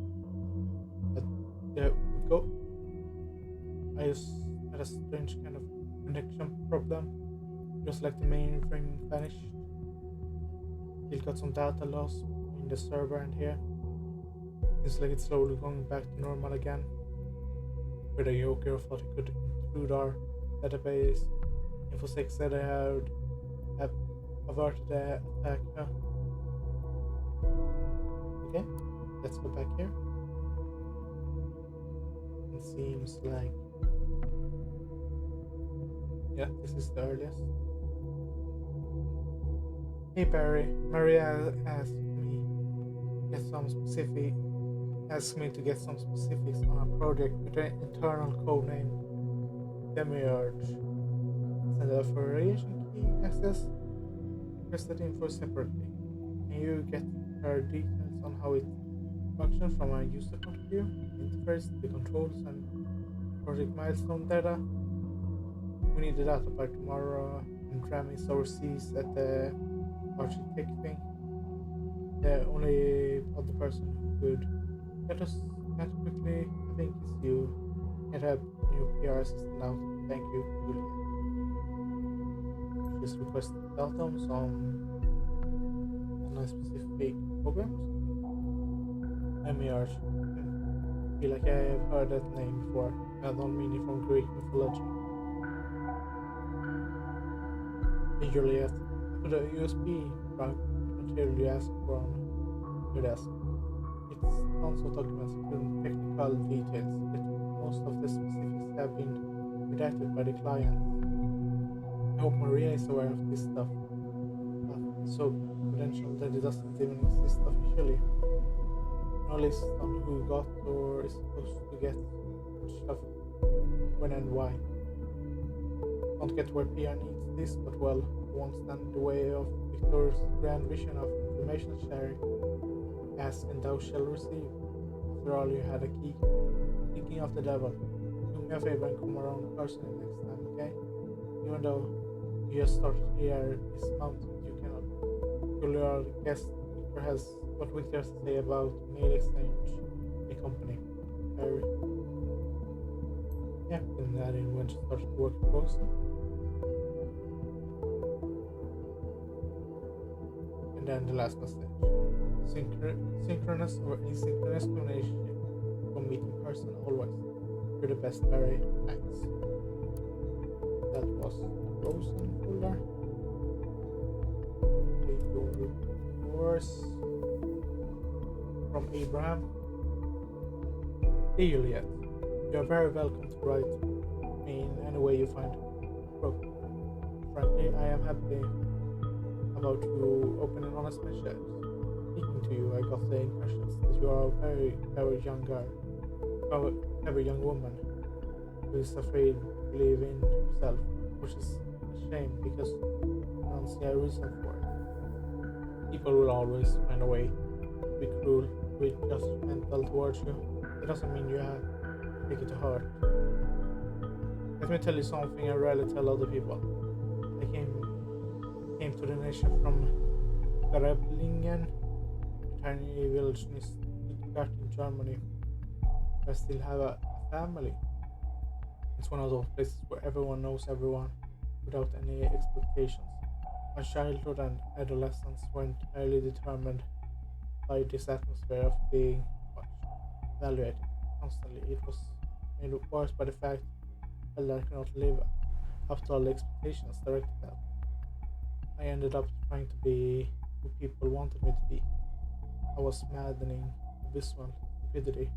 There we go. I just had a strange kind of connection problem. Just like the mainframe vanished. Still got some data loss in the server and here. Seems like it's slowly going back to normal again. With a Joker thought he could intrude our database. InfoSec said I have averted the attack. Okay, let's go back here. It seems like, yeah, this is the earliest. Hey Barry, Maria asked me get some specific asked me to get some specifics on a project with an internal code name Demiurge. Send a variation key access, request that info separately. Can you get her details on how it functions from a user point of view? Interface, the controls, and project milestone data? We need the data by tomorrow, and Ram is overseas at the architect thing. The only other person who could get us that quickly, I think, is you. Can't have new PR assistant now. Thank you, Juliet. She's requested data on a specific program or something. Demiurge. Feel like I have heard that name before. I don't mean it from Greek mythology. Hey Juliet, I put a USB drive material you asked for on your desk. It's tons of documents including technical details, yet most of the specifics have been redacted by the client. I hope Maria is aware of this stuff, but it's so confidential that it doesn't even exist officially. No list on who got or is supposed to get which stuff, when and why. Don't get where PR needs this, but well, it won't stand in the way of Victor's grand vision of information sharing. Ask and thou shalt receive. After all, you had a key. Speaking of the devil, do me a favor and come around personally next time, okay? Even though you just started here this month, you cannot. You'll guess Victor has what Victor has to say about mail exchange, the company. Very. Yeah, and that in when she started to work at Boston. And then the last message. Synchronous or asynchronous communication. From meeting person always. You're the best, Barry. Thanks. That was Frozen folder. Take your reports from Abraham. Hey Juliet, you are very welcome to write me in any way you find appropriate. Frankly, I am happy about you open and honest message. Speaking to you, I got the impressions that you are a very young girl, a very young woman who is afraid to believe in herself, which is a shame because I don't see a reason for it. People will always find a way to be cruel, to be judgmental towards you. It doesn't mean you have to take it to heart. Let me tell you something I rarely tell other people. I came to the nation from Greblingen, a tiny village near Stuttgart in Germany. I still have a family. It's one of those places where everyone knows everyone without any expectations. My childhood and adolescence were entirely determined by this atmosphere of being watched, evaluated constantly. It was made worse by the fact that I could not live up to all the expectations directed at me. I ended up trying to be who people wanted me to be. I was maddening, abysmal stupidity,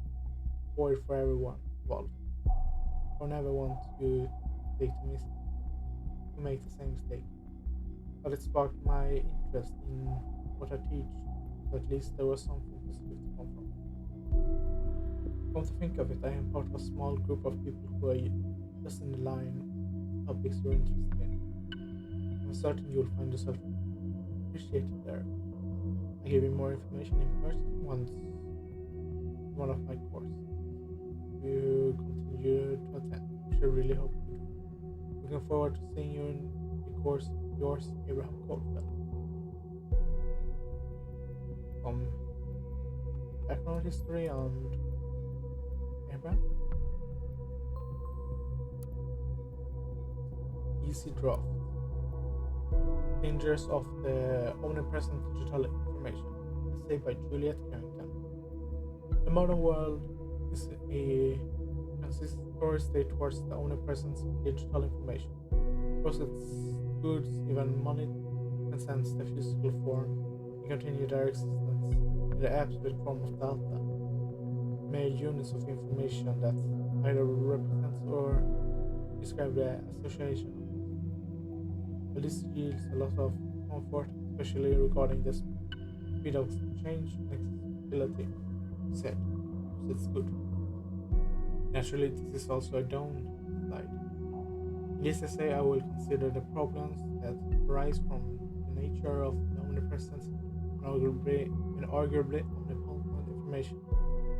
worried for everyone involved. I never want you to make the same mistake. But it sparked my interest in what I teach, so at least there was something positive to come from. Come to think of it, I am part of a small group of people who are just in the line of topics you're interested in. I'm certain you'll find yourself appreciated there. I give you more information in person once one of my courses. You continue to attend, which I really hope you do. Looking forward to seeing you in the course. Yours, Abraham Goldfeld. Some background history on Abraham. Easy draft. Dangers of the omnipresent digital information. Essay by Juliet Carrington. The modern world is a transitory state towards the omnipresence of digital information. Process goods, even money, transcends the physical form and continue their existence in the absolute form of data, mere units of information that either represents or describe the association. But this yields a lot of comfort, especially regarding the speed of change and possibility, he said. That's good. Naturally, this is also a downside. In this essay, I will consider the problems that arise from the nature of the omnipresent and arguably omnipotent information.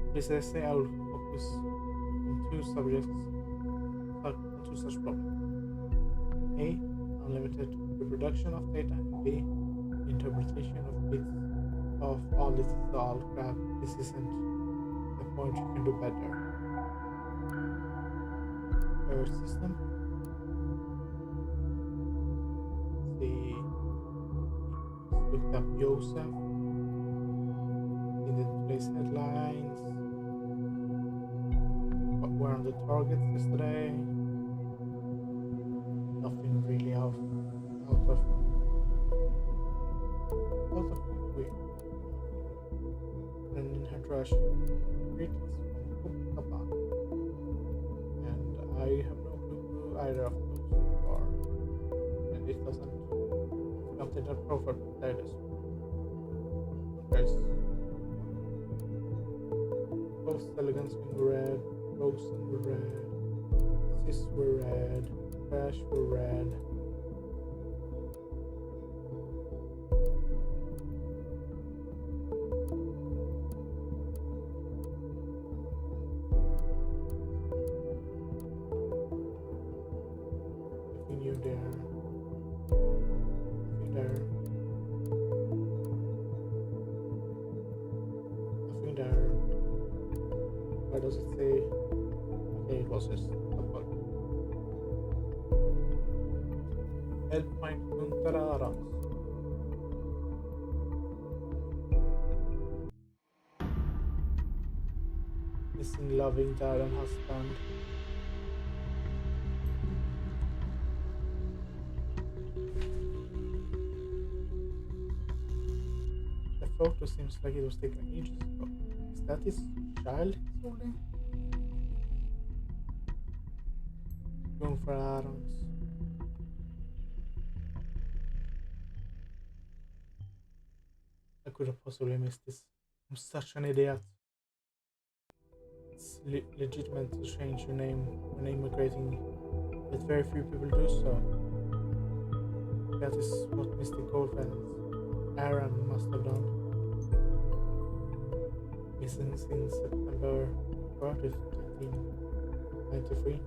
In this essay, I will focus on two subjects, on two such problems. A. Unlimited reproduction of data, and B. Interpretation of bits of all this is all crap. This isn't the point, you can do better. Earth system. See, looked up Joseph in the today's headlines. What were on the targets yesterday? Nothing really out of weird. And in her trash, greetings from Copacabana. And I have no clue who either of those are. And it doesn't contain a profile status. Okay. Both elegance were red, Rosen were red, Sis were red, Crash were red. Nothing new there. Nothing there. Nothing there. Why does it say? Okay, it was just a bug. Help find Gunter Arans. Missing loving dad and husband. The photo seems like it was taken ages ago. Is that his child he's holding? Going for Arons. I could have possibly missed this. I'm such an idiot. It's legitimate to change your name when immigrating, but very few people do so. That is what Mr. Goldfans Aaron must have done. Missing since September 30th, 1993.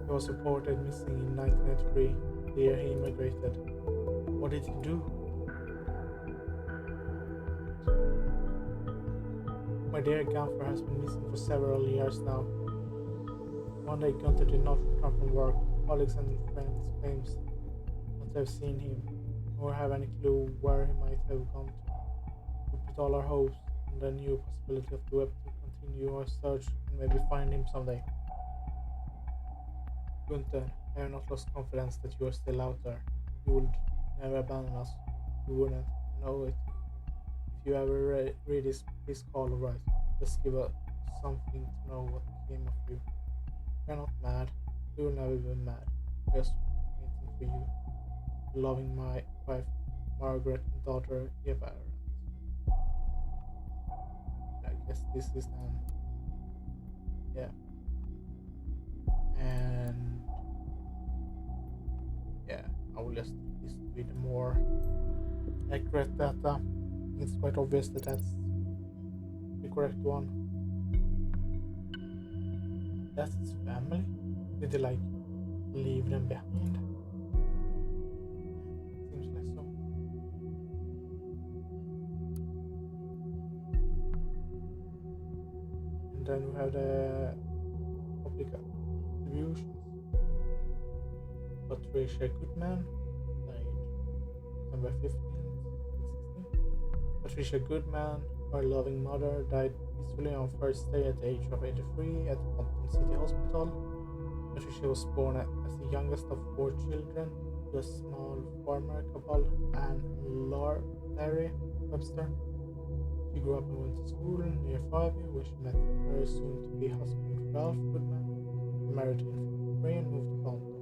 He was reported missing in 1993, the year he immigrated. What did he do? My dear Gunther has been missing for several years now. One day Gunther did not return from work. Colleagues and friends claims not to have seen him, nor have any clue where he might have gone to. We put all our hopes on the new possibility of the web to continue our search and maybe find him someday. Gunther, I have not lost confidence that you are still out there. You would never abandon us. You wouldn't know it. If you ever read this, please call or write. Just give us something to know what became of you. We are not mad. We will never be mad. We are just waiting for you. Loving my wife, Margaret, and daughter, Eva. I guess this is yeah. And yeah, I will just list with more accurate data. It's quite obvious that that's the correct one. That's his family? Did they like leave them behind? Seems like so. And then we have the public attributions. Patricia Goodman died September 15, 2016. Patricia Goodman, her loving mother, died peacefully on Thursday at the age of 83 at Compton City Hospital. Patricia was born as the youngest of 4 children to a small farmer couple, Anne and Larry Webster. She grew up and went to school near Fairview, where she met her soon-to-be husband Ralph Goodman, married in 1953 and moved to Compton.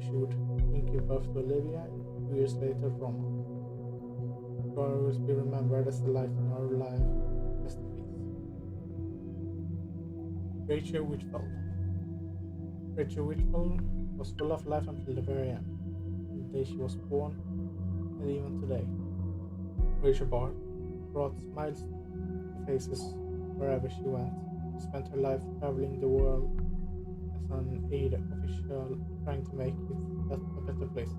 She would soon give birth to Olivia and 2 years later Roma. will always be remembered as the light in our life. Rest in peace. Rachel Whitfield. Rachel Whitfield was full of life until the very end. From the day she was born, and even today. Rachel brought smiles to faces wherever she went. She spent her life traveling the world as an aid official, trying to make it a better place.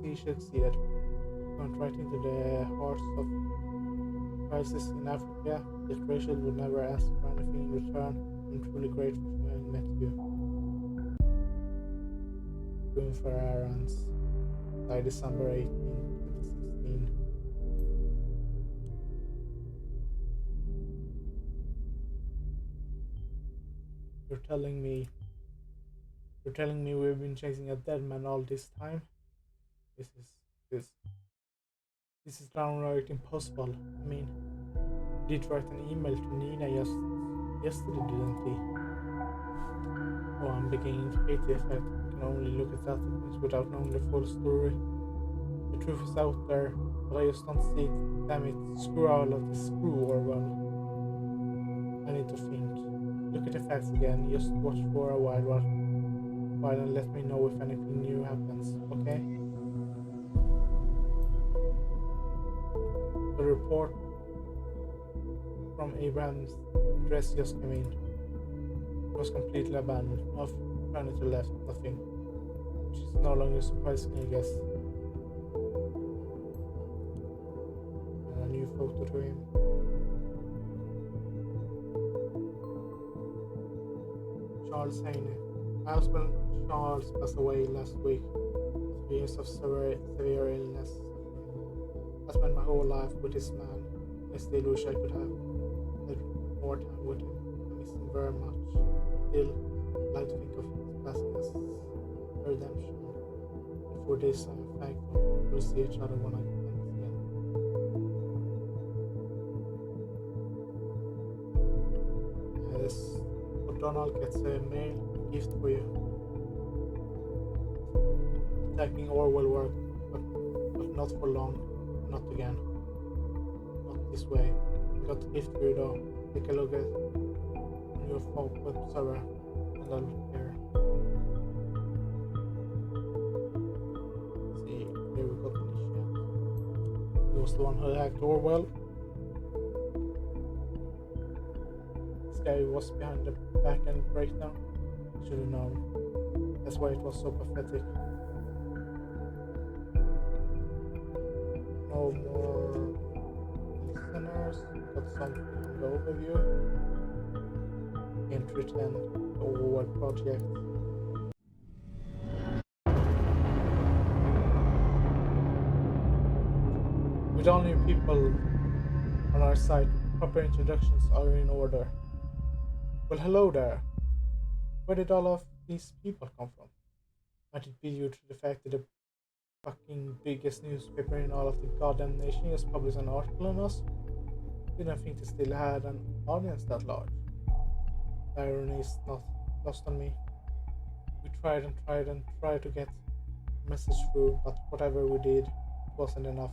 She succeeded. She went right into the hearts of crisis in Africa, yet Rachel would never ask for anything in return. I'm truly grateful for having met you. Doing for errands. Died December 18, 2016. You're telling me we've been chasing a dead man all this time? This is this this is downright impossible. I mean, he did write an email to Nina yesterday, didn't he? Oh, I'm beginning to hate the fact we can only look at data points without knowing the full story. The truth is out there, but I just don't see it. Damn it, screw all of this, screw Orwell. I need to think. Look at the facts again, just watch for a while and let me know if anything new happens, okay? The report from Abraham's address just came in. It was completely abandoned. No furniture left, nothing. Which is no longer surprising, I guess. And a new photo to him. Charles Haney. My husband Charles passed away last week after years of severe illness. I spent my whole life with this man. I still wish I could have had more time with him. I miss him very much. Still, I like to think of his passing as redemption. And for this, I am thankful we'll see each other when I can again. Yes, O'Donnell gets a mail gift for you. Attacking Orwell work, but not for long. Not again. Not this way. I got a gift for you though. Take a look at on your phone web server and I'll look here. Let's see, here we got Nisha. He was the one who hacked Orwell. This guy was behind the back end breakdown. Should have known. That's why it was so pathetic. No more listeners. Got something in the overview. Entry 10, the Orwell project. With all new people on our site, proper introductions are in order. Well, hello there. Where did all of these people come from? Might it be due to the fact that the fucking biggest newspaper in all of the goddamn nation just published an article on us? Didn't think they still had an audience that large. The irony is not lost on me. We tried to get a message through, but whatever we did, it wasn't enough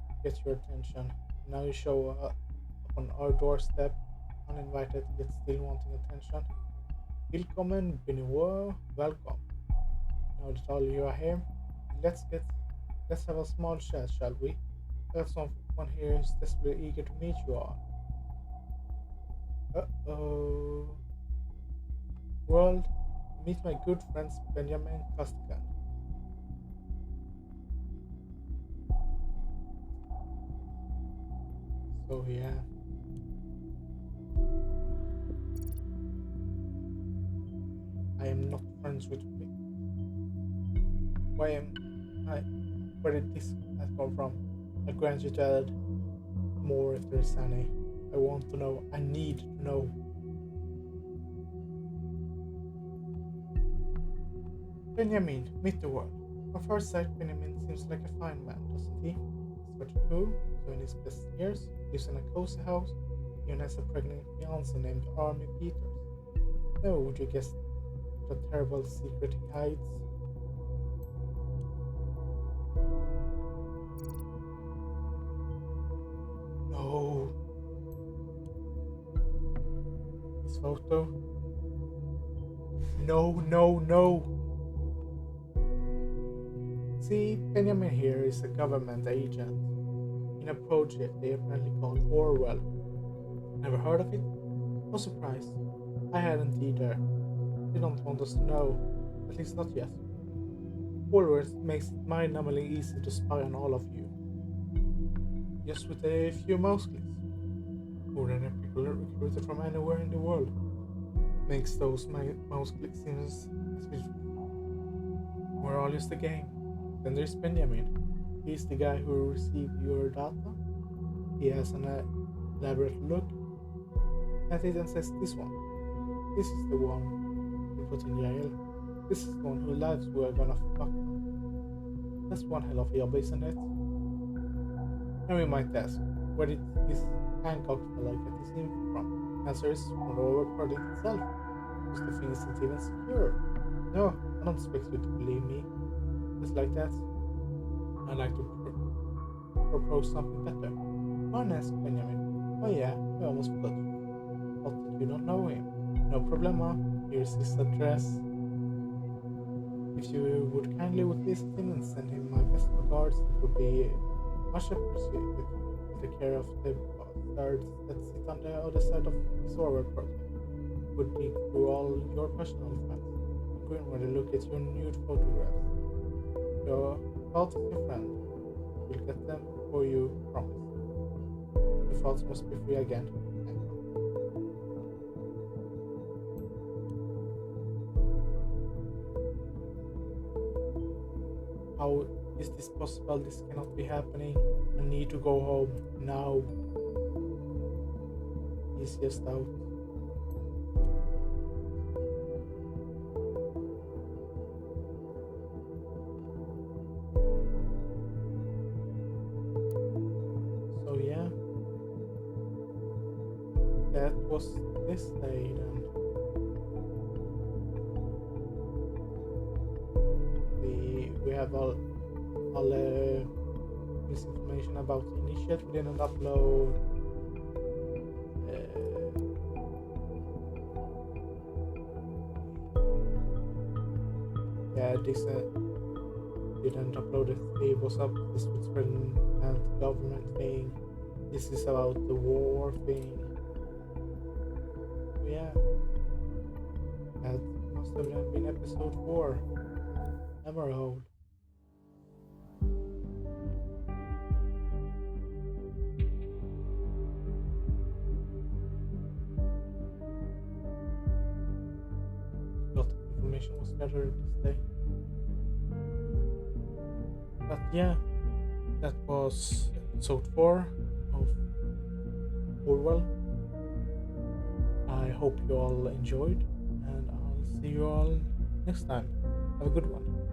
to get your attention. Now you show up on our doorstep, uninvited yet still wanting attention. Willkommen, bienvenue, welcome. Now that all you are here, let's have a small chat, shall we? There's someone here who's desperately eager to meet you all. Uh-oh. World, meet my good friends Benjamin Costigan. So yeah. I am not friends with me. Where did this come from? I grant you to add more if there is any. I want to know. I need to know. Benjamin, meet the world. On first sight, Benjamin seems like a fine man, doesn't he? He's 32, so in his best years, lives in a cozy house, even has a pregnant fiance named Army Peters. Never would you guess what a terrible secret he hides. No. This photo. No, no, no. See, Benjamin here is a government agent in a project they apparently call Orwell. Never heard of it? No surprise. I hadn't either. They don't want us to know. At least not yet. Orwell makes it mind-numbingly easy to spy on all of you. Just with a few mouse clicks. Ordinary people recruited from anywhere in the world. Makes those mouse clicks seem as we're all just a game. Then there's Benjamin. He's the guy who received your data. He has an elaborate look at it and says, this one. This is the one you put in jail. This is the one whose lives we're gonna fuck up. That's one hell of a job, isn't it? Now you might ask, where did this Hancock fella get his info from? Answer is from the Orwell project itself. Because the thing isn't even secure. No, I don't expect you to believe me. Just like that. I'd like to propose something better. One asked Benjamin. Oh yeah, I almost forgot. How did you not know him? No problema. Here's his address. If you would kindly visit him and send him my best regards, it would be much appreciated. Take care of the bastards that sit on the other side of this Orwell project. Would dig through all your personal files. I'm going to look at your nude photographs. Your thoughts of your friend. We'll get them for you, promise. Your thoughts must be free again. How is this possible? This cannot be happening. I need to go home now. He's just out. So yeah, that was this day then. We have all this information about the initiate. We didn't upload this didn't upload it. It was up this Switzerland anti-government thing. This is about the war thing. So yeah, that must have been episode 4. Emerald. A lot of information was gathered this day. But yeah, that was episode 4 of Orwell. I hope you all enjoyed, and I'll see you all next time. Have a good one.